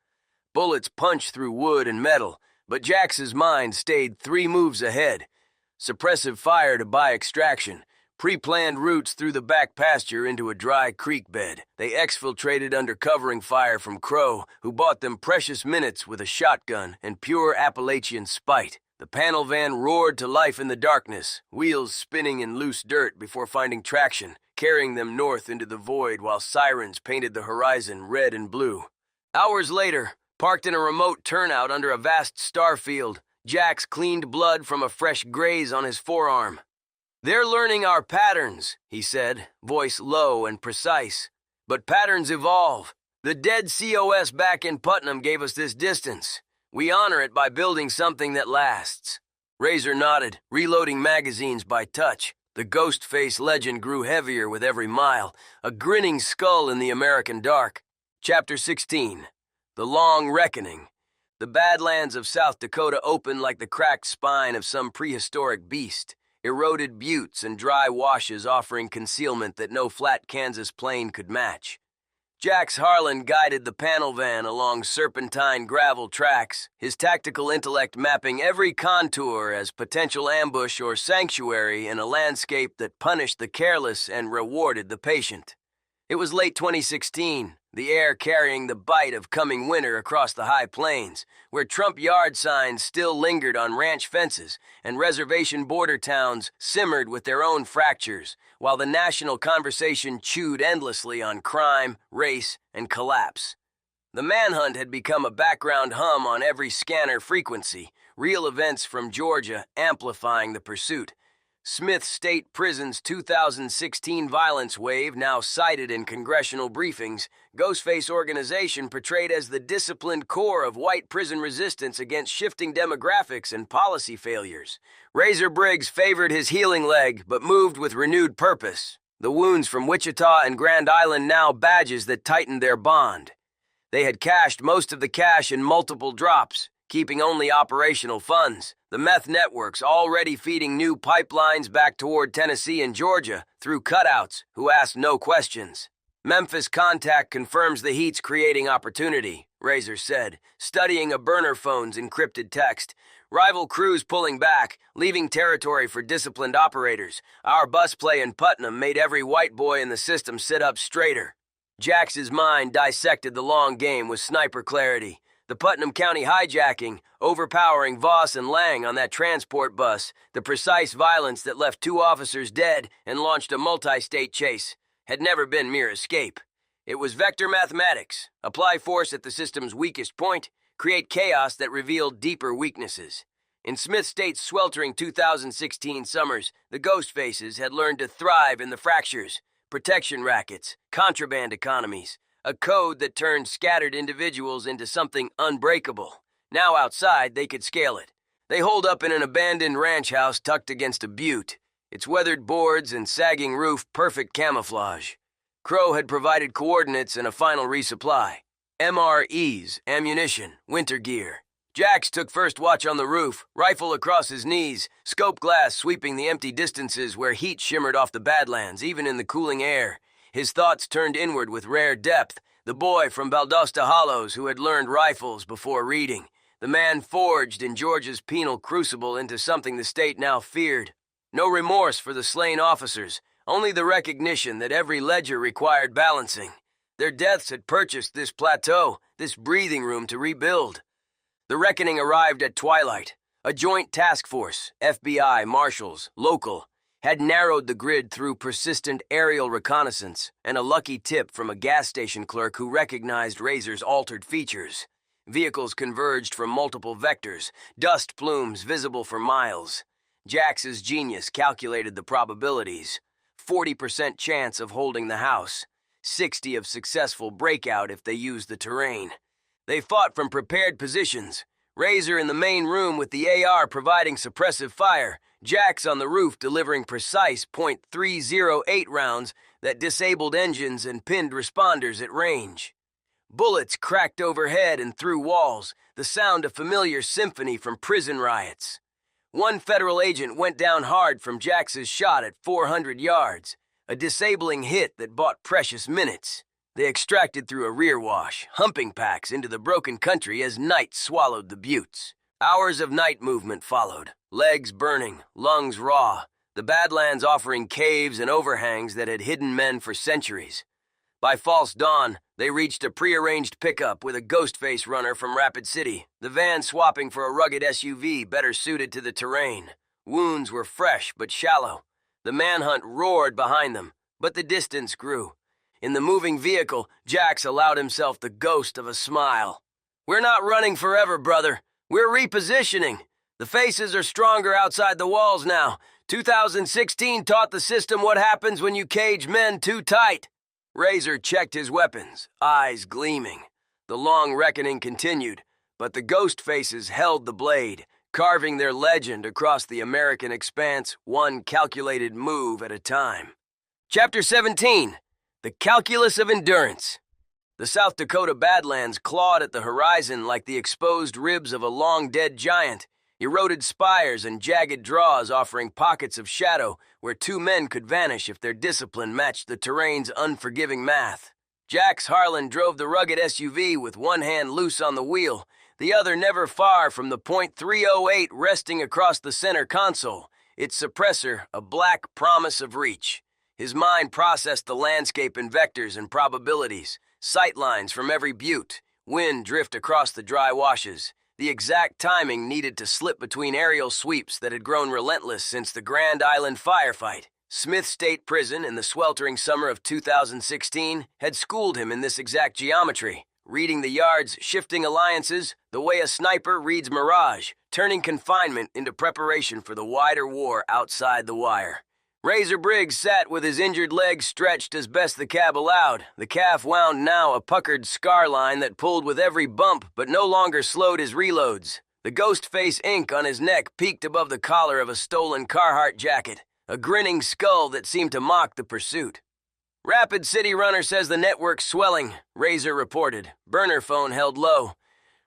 Bullets punched through wood and metal, but Jax's mind stayed 3 moves ahead. Suppressive fire to buy extraction, pre-planned routes through the back pasture into a dry creek bed. They exfiltrated under covering fire from Crow, who bought them precious minutes with a shotgun and pure Appalachian spite. The panel van roared to life in the darkness, wheels spinning in loose dirt before finding traction, carrying them north into the void while sirens painted the horizon red and blue. Hours later, parked in a remote turnout under a vast star field, Jax cleaned blood from a fresh graze on his forearm. "They're learning our patterns," he said, voice low and precise. "But patterns evolve. The dead COS back in Putnam gave us this distance. We honor it by building something that lasts." Razor nodded, reloading magazines by touch. The Ghost Face legend grew heavier with every mile, a grinning skull in the American dark. Chapter 16. The Long Reckoning. The Badlands of South Dakota opened like the cracked spine of some prehistoric beast, eroded buttes and dry washes offering concealment that no flat Kansas plain could match. Jax Harlan guided the panel van along serpentine gravel tracks, his tactical intellect mapping every contour as potential ambush or sanctuary in a landscape that punished the careless and rewarded the patient. It was late 2016, the air carrying the bite of coming winter across the high plains, where Trump yard signs still lingered on ranch fences and reservation border towns simmered with their own fractures, while the national conversation chewed endlessly on crime, race, and collapse. The manhunt had become a background hum on every scanner frequency, real events from Georgia amplifying the pursuit. Smith State Prison's 2016 violence wave, now cited in congressional briefings, Ghostface organization portrayed as the disciplined core of white prison resistance against shifting demographics and policy failures. Razor Briggs favored his healing leg, but moved with renewed purpose. The wounds from Wichita and Grand Island now badges that tightened their bond. They had cashed most of the cash in multiple drops, keeping only operational funds. The meth networks already feeding new pipelines back toward Tennessee and Georgia through cutouts who asked no questions. Memphis contact confirms the heat's creating opportunity, Razor said, studying a burner phone's encrypted text. Rival crews pulling back, leaving territory for disciplined operators. Our bus play in Putnam made every white boy in the system sit up straighter. Jax's mind dissected the long game with sniper clarity. The Putnam County hijacking, overpowering Voss and Lang on that transport bus, the precise violence that left 2 officers dead and launched a multi-state chase, had never been mere escape. It was vector mathematics. Apply force at the system's weakest point, create chaos that revealed deeper weaknesses. In Smith State's sweltering 2016 summers, the Ghost Faces had learned to thrive in the fractures, protection rackets, contraband economies, a code that turned scattered individuals into something unbreakable. Now outside, they could scale it. They holed up in an abandoned ranch house tucked against a butte, its weathered boards and sagging roof perfect camouflage. Crow had provided coordinates and a final resupply. MREs, ammunition, winter gear. Jax took first watch on the roof, rifle across his knees, scope glass sweeping the empty distances where heat shimmered off the Badlands, even in the cooling air. His thoughts turned inward with rare depth, the boy from Valdosta Hollows who had learned rifles before reading, the man forged in Georgia's penal crucible into something the state now feared. No remorse for the slain officers, only the recognition that every ledger required balancing. Their deaths had purchased this plateau, this breathing room to rebuild. The reckoning arrived at twilight. A joint task force, FBI, marshals, local, had narrowed the grid through persistent aerial reconnaissance and a lucky tip from a gas station clerk who recognized Razor's altered features. Vehicles converged from multiple vectors, dust plumes visible for miles. Jax's genius calculated the probabilities. 40% chance of holding the house, 60 of successful breakout if they used the terrain. They fought from prepared positions. Razor in the main room with the AR providing suppressive fire, Jax on the roof delivering precise .308 rounds that disabled engines and pinned responders at range. Bullets cracked overhead and through walls, the sound of familiar symphony from prison riots. One federal agent went down hard from Jax's shot at 400 yards, a disabling hit that bought precious minutes. They extracted through a rear wash, humping packs into the broken country as night swallowed the buttes. Hours of night movement followed, legs burning, lungs raw, the Badlands offering caves and overhangs that had hidden men for centuries. By false dawn, they reached a prearranged pickup with a Ghostface runner from Rapid City, the van swapping for a rugged SUV better suited to the terrain. Wounds were fresh but shallow. The manhunt roared behind them, but the distance grew. In the moving vehicle, Jax allowed himself the ghost of a smile. "We're not running forever, brother. We're repositioning. The faces are stronger outside the walls now. 2016 taught the system what happens when you cage men too tight." Razor checked his weapons, eyes gleaming. The long reckoning continued, but the ghost faces held the blade, carving their legend across the American expanse, one calculated move at a time. Chapter 17, The Calculus of Endurance. The South Dakota Badlands clawed at the horizon like the exposed ribs of a long-dead giant, eroded spires and jagged draws offering pockets of shadow where two men could vanish if their discipline matched the terrain's unforgiving math. Jax Harlan drove the rugged SUV with one hand loose on the wheel, the other never far from the .308 resting across the center console, its suppressor a black promise of reach. His mind processed the landscape in vectors and probabilities, sightlines from every butte, wind drift across the dry washes, the exact timing needed to slip between aerial sweeps that had grown relentless since the Grand Island firefight. Smith State Prison in the sweltering summer of 2016 had schooled him in this exact geometry, reading the yards, shifting alliances, the way a sniper reads mirage, turning confinement into preparation for the wider war outside the wire. Razor Briggs sat with his injured leg stretched as best the cab allowed, the calf wound now a puckered scar line that pulled with every bump but no longer slowed his reloads. The ghost face ink on his neck peeked above the collar of a stolen Carhartt jacket, a grinning skull that seemed to mock the pursuit. "Rapid City Runner says the network's swelling," Razor reported, burner phone held low.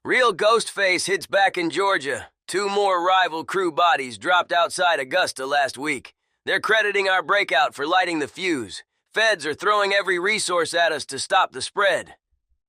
"Real Ghostface hits back in Georgia. 2 more rival crew bodies dropped outside Augusta last week. They're crediting our breakout for lighting the fuse. Feds are throwing every resource at us to stop the spread."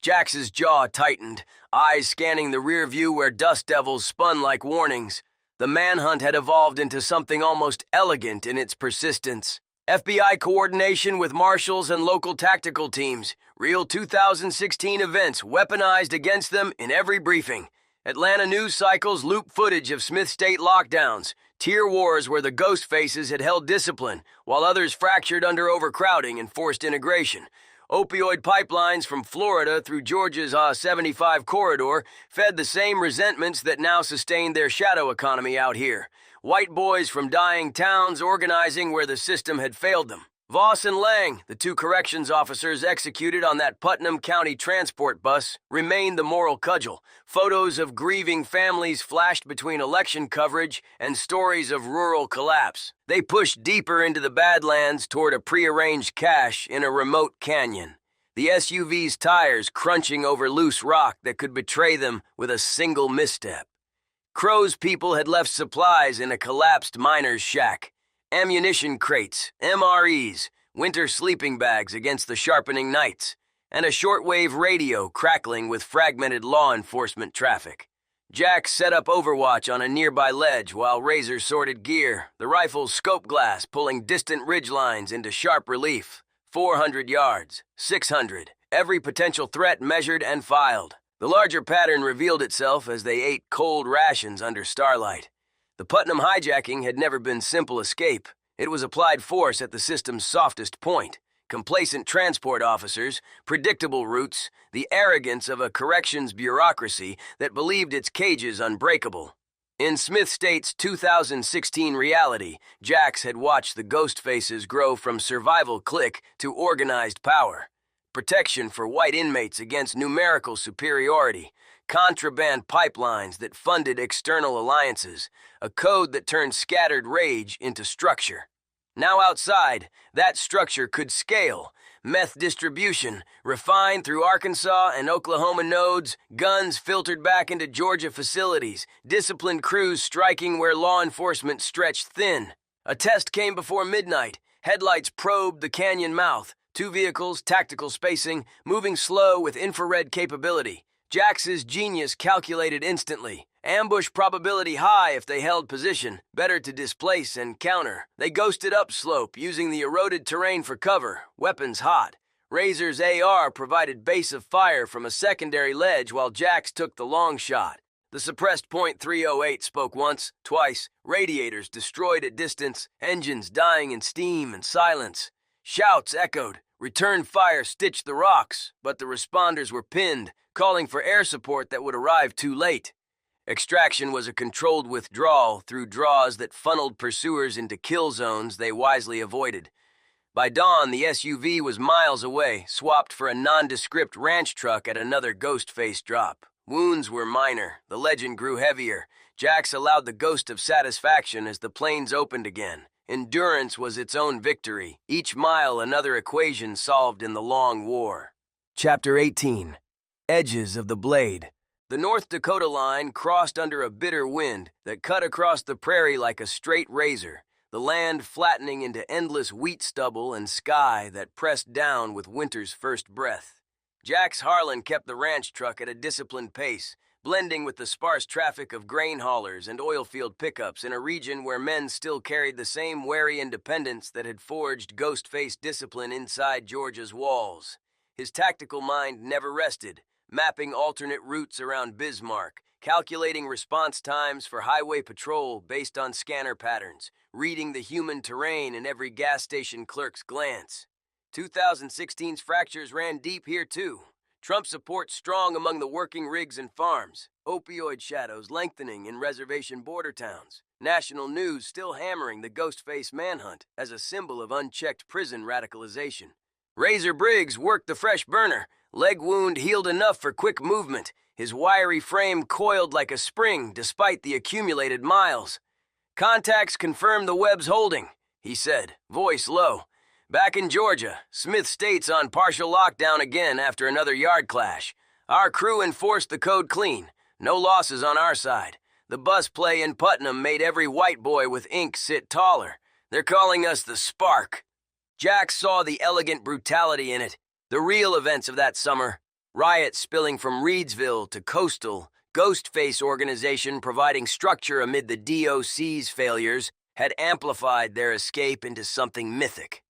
Jax's jaw tightened, eyes scanning the rear view where dust devils spun like warnings. The manhunt had evolved into something almost elegant in its persistence. FBI coordination with marshals and local tactical teams, real 2016 events weaponized against them in every briefing. Atlanta news cycles loop footage of Smith State lockdowns, tier wars where the ghost faces had held discipline, while others fractured under overcrowding and forced integration. Opioid pipelines from Florida through Georgia's I-75 corridor fed the same resentments that now sustained their shadow economy out here. White boys from dying towns organizing where the system had failed them. Voss and Lang, the 2 corrections officers executed on that Putnam County transport bus, remained the moral cudgel. Photos of grieving families flashed between election coverage and stories of rural collapse. They pushed deeper into the Badlands toward a prearranged cache in a remote canyon. The SUV's tires crunching over loose rock that could betray them with a single misstep. Crow's people had left supplies in a collapsed miner's shack. Ammunition crates, MREs, winter sleeping bags against the sharpening nights, and a shortwave radio crackling with fragmented law enforcement traffic. Jax set up overwatch on a nearby ledge while Razor sorted gear, the rifle's scope glass pulling distant ridgelines into sharp relief. 400 yards, 600, every potential threat measured and filed. The larger pattern revealed itself as they ate cold rations under starlight. The Putnam hijacking had never been simple escape. It was applied force at the system's softest point. Complacent transport officers, predictable routes, the arrogance of a corrections bureaucracy that believed its cages unbreakable. In Smith State's 2016 reality, Jax had watched the ghost faces grow from survival clique to organized power. Protection for white inmates against numerical superiority, contraband pipelines that funded external alliances, a code that turned scattered rage into structure. Now outside, that structure could scale. Meth distribution, refined through Arkansas and Oklahoma nodes, guns filtered back into Georgia facilities, disciplined crews striking where law enforcement stretched thin. A test came before midnight. Headlights probed the canyon mouth. 2 vehicles, tactical spacing, moving slow with infrared capability. Jax's genius calculated instantly. Ambush probability high if they held position, better to displace and counter. They ghosted upslope, using the eroded terrain for cover, weapons hot. Razor's AR provided base of fire from a secondary ledge while Jax took the long shot. The suppressed .308 spoke once, twice, radiators destroyed at distance, engines dying in steam and silence. Shouts echoed. Return fire stitched the rocks, but the responders were pinned, calling for air support that would arrive too late. Extraction was a controlled withdrawal through draws that funneled pursuers into kill zones they wisely avoided. By dawn, the SUV was miles away, swapped for a nondescript ranch truck at another Ghost Face drop. Wounds were minor. The legend grew heavier. Jax allowed the ghost of satisfaction as the planes opened again. Endurance was its own victory. Each mile another equation solved in the long war. Chapter 18. Edges of the Blade. The North Dakota line crossed under a bitter wind that cut across the prairie like a straight razor, the land flattening into endless wheat stubble and sky that pressed down with winter's first breath. Jax Harlan kept the ranch truck at a disciplined pace, blending with the sparse traffic of grain haulers and oilfield pickups in a region where men still carried the same wary independence that had forged Ghostface discipline inside Georgia's walls. His tactical mind never rested, mapping alternate routes around Bismarck, calculating response times for highway patrol based on scanner patterns, reading the human terrain in every gas station clerk's glance. 2016's fractures ran deep here too. Trump support strong among the working rigs and farms, opioid shadows lengthening in reservation border towns, national news still hammering the Ghostface manhunt as a symbol of unchecked prison radicalization. Razor Briggs worked the fresh burner, leg wound healed enough for quick movement, his wiry frame coiled like a spring despite the accumulated miles. Contacts confirmed the web's holding, he said, voice low. Back in Georgia, Smith State's on partial lockdown again after another yard clash. Our crew enforced the code clean. No losses on our side. The bus play in Putnam made every white boy with ink sit taller. They're calling us the Spark. Jack saw the elegant brutality in it. The real events of that summer. Riots spilling from Reedsville to Coastal. Ghostface organization providing structure amid the DOC's failures had amplified their escape into something mythic.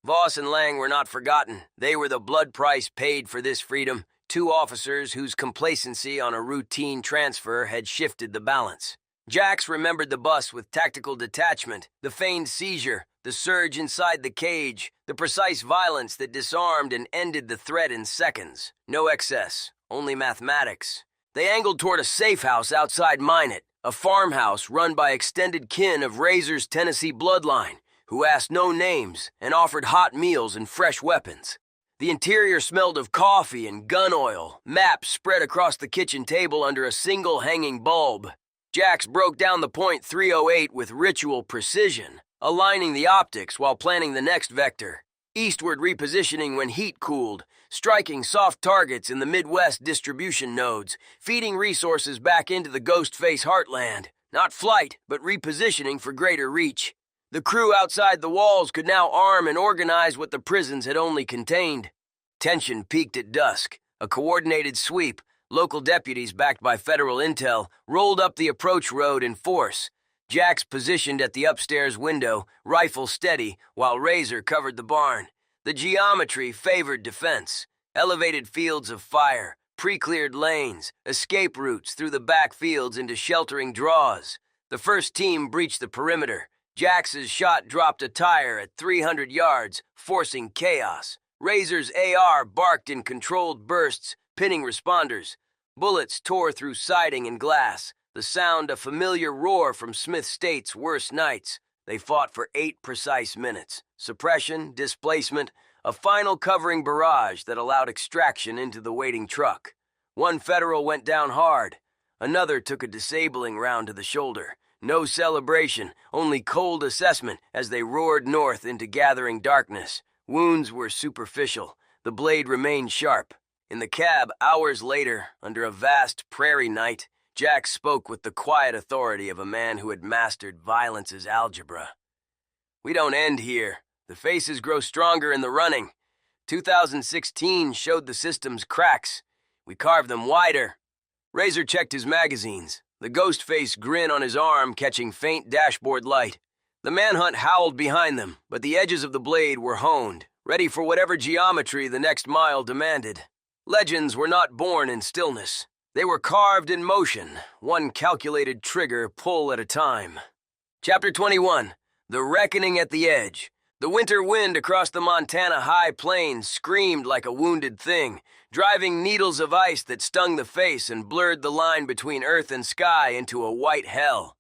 Voss and Lang were not forgotten. They were the blood price paid for this freedom, two officers whose complacency on a routine transfer had shifted the balance. Jax remembered the bus with tactical detachment, the feigned seizure, the surge inside the cage, the precise violence that disarmed and ended the threat in seconds. No excess, only mathematics. They angled toward a safe house outside Minot, a farmhouse run by extended kin of Razor's Tennessee bloodline, who asked no names and offered hot meals and fresh weapons. The interior smelled of coffee and gun oil, maps spread across the kitchen table under a single hanging bulb. Jax broke down the .308 with ritual precision, aligning the optics while planning the next vector. Eastward repositioning when heat cooled, striking soft targets in the Midwest distribution nodes, feeding resources back into the Ghostface heartland. Not flight, but repositioning for greater reach. The crew outside the walls could now arm and organize what the prisons had only contained. Tension peaked at dusk. A coordinated sweep, local deputies backed by federal intel, rolled up the approach road in force. Jax positioned at the upstairs window, rifle steady, while Razor covered the barn. The geometry favored defense. Elevated fields of fire, pre-cleared lanes, escape routes through the back fields into sheltering draws. The first team breached the perimeter. Jax's shot dropped a tire at 300 yards, forcing chaos. Razor's AR barked in controlled bursts, pinning responders. Bullets tore through siding and glass, the sound a familiar roar from Smith State's worst nights. They fought for 8 precise minutes. Suppression, displacement, a final covering barrage that allowed extraction into the waiting truck. One Federal went down hard. Another took a disabling round to the shoulder. No celebration, only cold assessment as they roared north into gathering darkness. Wounds were superficial. The blade remained sharp. In the cab, hours later, under a vast prairie night, Jack spoke with the quiet authority of a man who had mastered violence's algebra. We don't end here. The faces grow stronger in the running. 2016 showed the system's cracks. We carved them wider. Razor checked his magazines, the ghost face grin on his arm catching faint dashboard light. The manhunt howled behind them, but the edges of the blade were honed, ready for whatever geometry the next mile demanded. Legends were not born in stillness. They were carved in motion, one calculated trigger pull at a time. Chapter 21. The Reckoning at the Edge. The winter wind across the Montana high plains screamed like a wounded thing, driving needles of ice that stung the face and blurred the line between earth and sky into a white hell.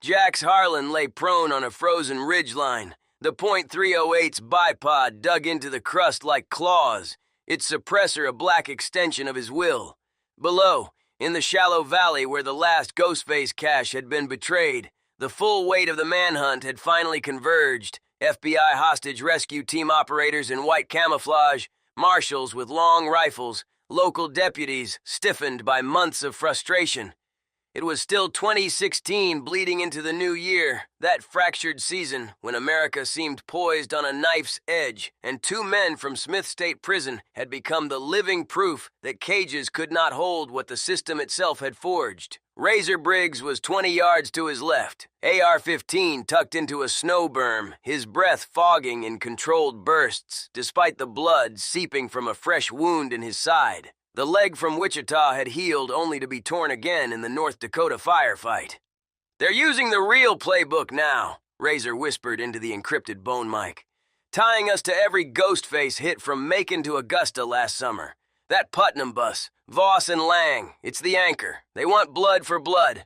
Jack's Harlan lay prone on a frozen ridgeline, the .308's bipod dug into the crust like claws, its suppressor a black extension of his will. Below, in the shallow valley where the last Ghostface cache had been betrayed, the full weight of the manhunt had finally converged. FBI hostage rescue team operators in white camouflage, marshals with long rifles, local deputies stiffened by months of frustration. It was still 2016 bleeding into the new year, that fractured season when America seemed poised on a knife's edge, and two men from Smith State Prison had become the living proof that cages could not hold what the system itself had forged. Razor Briggs was 20 yards to his left, AR-15 tucked into a snow berm, his breath fogging in controlled bursts, despite the blood seeping from a fresh wound in his side. The leg from Wichita had healed only to be torn again in the North Dakota firefight. "They're using the real playbook now," Razor whispered into the encrypted bone mic, "tying us to every Ghostface hit from Macon to Augusta last summer. That Putnam bus, Voss and Lang, it's the anchor. They want blood for blood."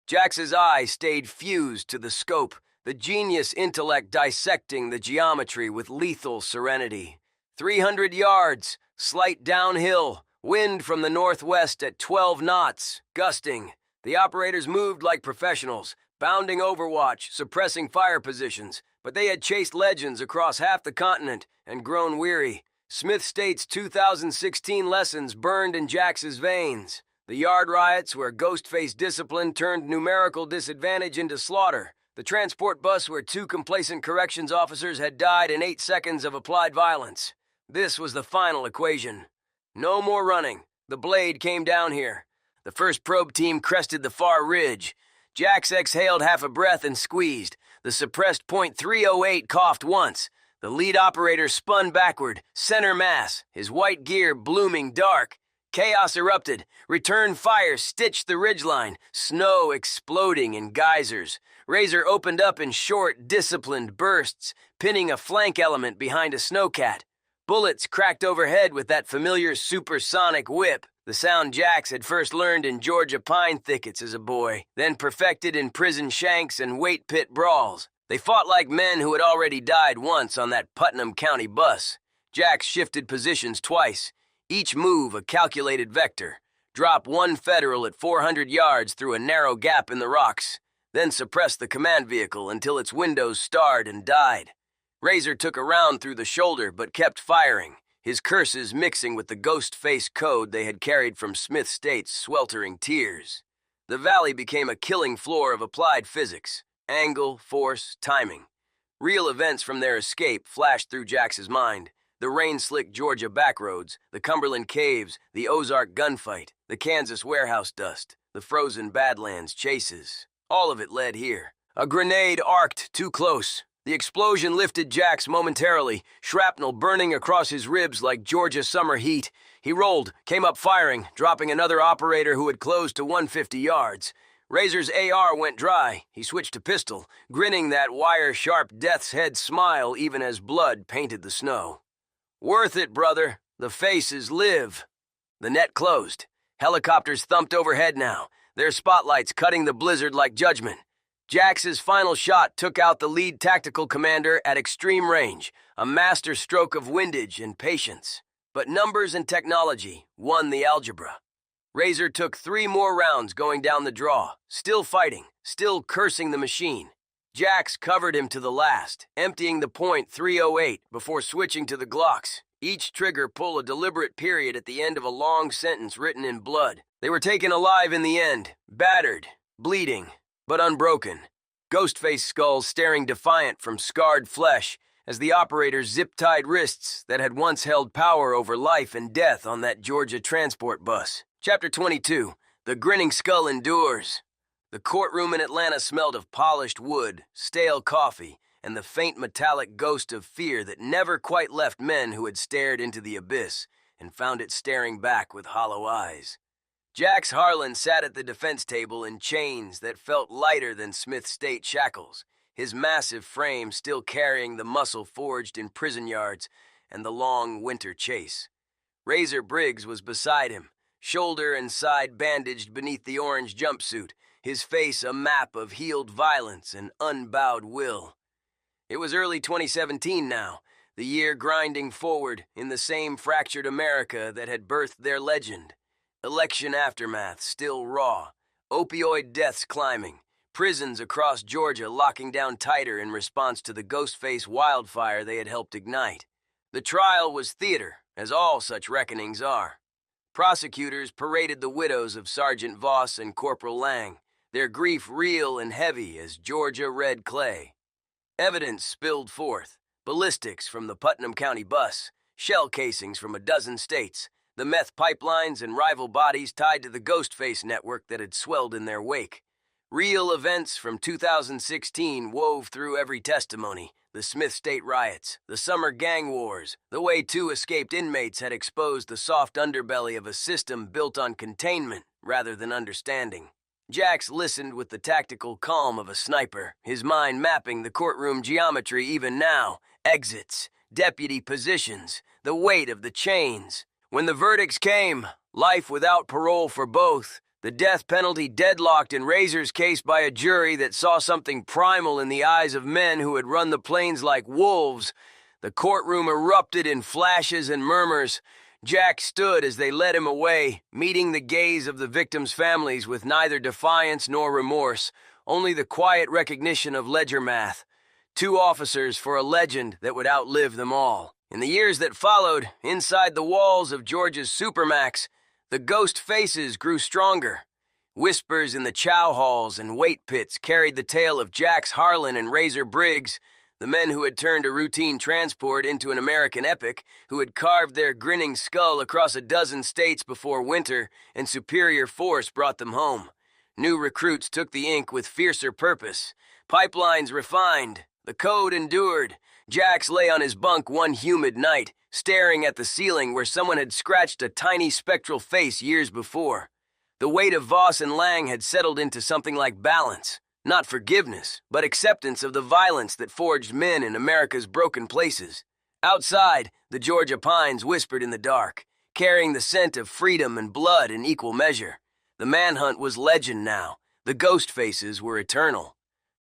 Jax's eye stayed fused to the scope, the genius intellect dissecting the geometry with lethal serenity. 300 yards, slight downhill, wind from the northwest at 12 knots, gusting. The operators moved like professionals, bounding overwatch, suppressing fire positions, but they had chased legends across half the continent and grown weary. Smith State's 2016 lessons burned in Jax's veins. The yard riots where Ghostface discipline turned numerical disadvantage into slaughter. The transport bus where two complacent corrections officers had died in 8 seconds of applied violence. This was the final equation. No more running. The blade came down here. The first probe team crested the far ridge. Jax exhaled half a breath and squeezed. The suppressed .308 coughed once. The lead operator spun backward, center mass, his white gear blooming dark. Chaos erupted. Return fire stitched the ridgeline, snow exploding in geysers. Razor opened up in short, disciplined bursts, pinning a flank element behind a snowcat. Bullets cracked overhead with that familiar supersonic whip, the sound Jax had first learned in Georgia pine thickets as a boy, then perfected in prison shanks and weight pit brawls. They fought like men who had already died once on that Putnam County bus. Jax shifted positions twice, each move a calculated vector. Drop one Federal at 400 yards through a narrow gap in the rocks, then suppress the command vehicle until its windows starred and died. Razor took a round through the shoulder but kept firing, his curses mixing with the ghost face code they had carried from Smith State's sweltering tears. The valley became a killing floor of applied physics, angle, force, timing. Real events from their escape flashed through Jax's mind. The rain-slicked Georgia backroads, the Cumberland caves, the Ozark gunfight, the Kansas warehouse dust, the frozen Badlands chases. All of it led here. A grenade arced too close. The explosion lifted Jax momentarily, shrapnel burning across his ribs like Georgia summer heat. He rolled, came up firing, dropping another operator who had closed to 150 yards. Razor's AR went dry. He switched to pistol, grinning that wire-sharp death's head smile even as blood painted the snow. "Worth it, brother. The faces live." The net closed. Helicopters thumped overhead now, their spotlights cutting the blizzard like judgment. Jax's final shot took out the lead tactical commander at extreme range, a master stroke of windage and patience. But numbers and technology won the algebra. Razor took 3 more rounds going down the draw, still fighting, still cursing the machine. Jax covered him to the last, emptying the .308 before switching to the Glocks. Each trigger pull a deliberate period at the end of a long sentence written in blood. They were taken alive in the end, battered, bleeding, but unbroken. Ghostface skulls staring defiant from scarred flesh as the operators zip-tied wrists that had once held power over life and death on that Georgia transport bus. Chapter 22, The Grinning Skull Endures. The courtroom in Atlanta smelled of polished wood, stale coffee, and the faint metallic ghost of fear that never quite left men who had stared into the abyss and found it staring back with hollow eyes. Jax Harlan sat at the defense table in chains that felt lighter than Smith State shackles, his massive frame still carrying the muscle forged in prison yards and the long winter chase. Razor Briggs was beside him, shoulder and side bandaged beneath the orange jumpsuit, his face a map of healed violence and unbowed will. It was early 2017 now, the year grinding forward in the same fractured America that had birthed their legend. Election aftermath still raw, opioid deaths climbing, prisons across Georgia locking down tighter in response to the Ghostface wildfire they had helped ignite. The trial was theater, as all such reckonings are. Prosecutors paraded the widows of Sergeant Voss and Corporal Lang, their grief real and heavy as Georgia red clay. Evidence spilled forth, ballistics from the Putnam County bus, shell casings from a dozen states, the meth pipelines and rival bodies tied to the Ghostface network that had swelled in their wake. Real events from 2016 wove through every testimony. The Smith State riots, the summer gang wars, the way 2 escaped inmates had exposed the soft underbelly of a system built on containment rather than understanding. Jax listened with the tactical calm of a sniper, his mind mapping the courtroom geometry even now, exits, deputy positions, the weight of the chains. When the verdicts came, life without parole for both, the death penalty deadlocked in Razor's case by a jury that saw something primal in the eyes of men who had run the plains like wolves. The courtroom erupted in flashes and murmurs. Jack stood as they led him away, meeting the gaze of the victims' families with neither defiance nor remorse, only the quiet recognition of ledger math. 2 officers for a legend that would outlive them all. In the years that followed, inside the walls of Georgia's Supermax, the ghost faces grew stronger. Whispers in the chow halls and weight pits carried the tale of Jax Harlan and Razor Briggs, the men who had turned a routine transport into an American epic, who had carved their grinning skull across a dozen states before winter and superior force brought them home. New recruits took the ink with fiercer purpose. Pipelines refined. The code endured. Jax lay on his bunk one humid night, staring at the ceiling where someone had scratched a tiny spectral face years before. The weight of Voss and Lang had settled into something like balance. Not forgiveness, but acceptance of the violence that forged men in America's broken places. Outside, the Georgia pines whispered in the dark, carrying the scent of freedom and blood in equal measure. The manhunt was legend now. The ghost faces were eternal.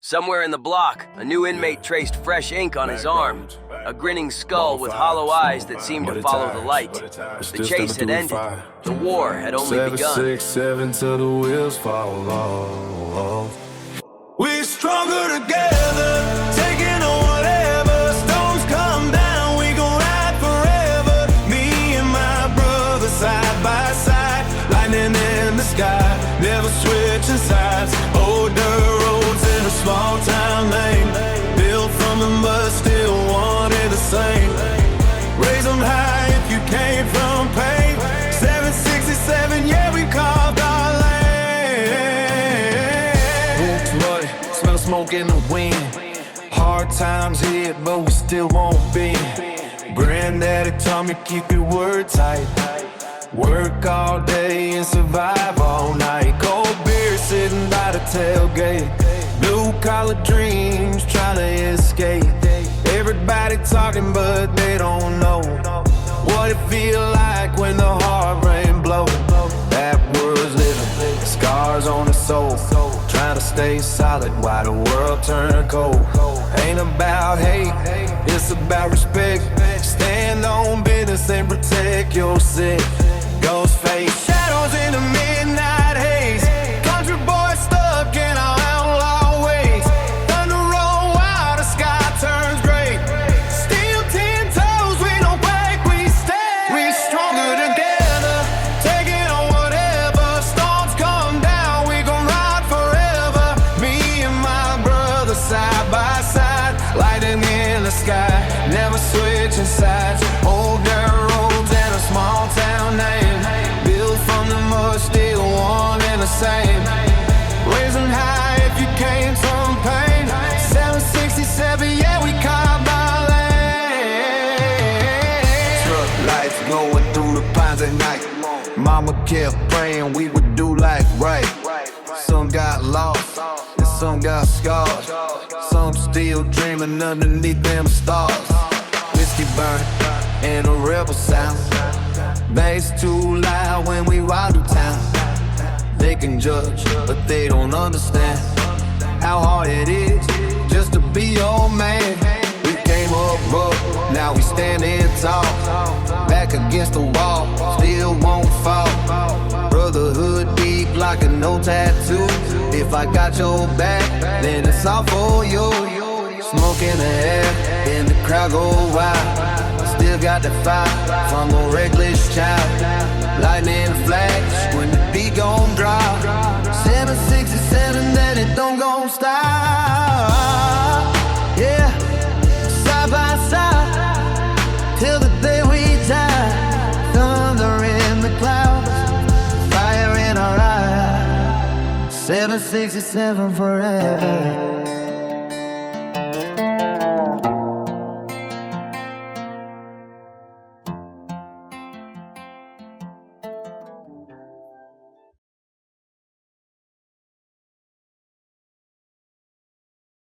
Somewhere in the block, a new inmate traced fresh ink on his arm, a grinning skull with hollow eyes that seemed to follow the light. The chase had ended. The war had only begun. 767 till the wheels fall off. We're stronger together, taking on whatever. Stones come down, we gon' ride forever. Me and my brother side by side, lightning in the sky, never switching sides. Older roads in a small town lane, built from the mud, still wanted the same. Raise them high if you came from pain. 767, yeah, we carved our land. Muddy, smell smoke in the wind. Hard times hit, but we still won't bend. Granddaddy taught me keep your word tight. Work all day and survive all night. Cold beer sitting by the tailgate. Blue collar dreams trying to escape. Everybody talking but they don't know what it feel like when the hard rain blows. That world's living, scars on the soul. Trying to stay solid while the world turn cold. Ain't about hate, it's about respect. Stand on business and protect your set. Ghost face, shadows in the midnight haze. Country boy stuck in our outlaw ways. Thunder roll wild, the sky turns gray. Still 10 toes, we don't break, we stay. We stronger together, taking on whatever. Storms come down, we gon' ride forever. Me and my brother side by side, lightning in the sky, never switching sides. Old dirt roads and a small town name, built from the mud, still one and the same. Raising high if you came from pain. 767, yeah, we carved our land. Truck lights going through the pines at night. Mama kept praying we would do like right. Some got lost and some got scars. some still dreaming underneath them stars. Whiskey burn and a rebel sound. Bass too loud when we ride through town. They can judge, but they don't understand how hard it is just to be your man. We came up rough, now we standing tall. Back against the wall, still won't fall. Brotherhood deep like a no tattoo. If I got your back, then it's all for you. Smoke in the air, and the crowd go wild. Still got the fire from a reckless child. Lightning flash when the beat gon' drop. 767, then it don't gon' stop. Yeah, side by side till the day we die. Thunder in the clouds, fire in our eyes. 767 forever.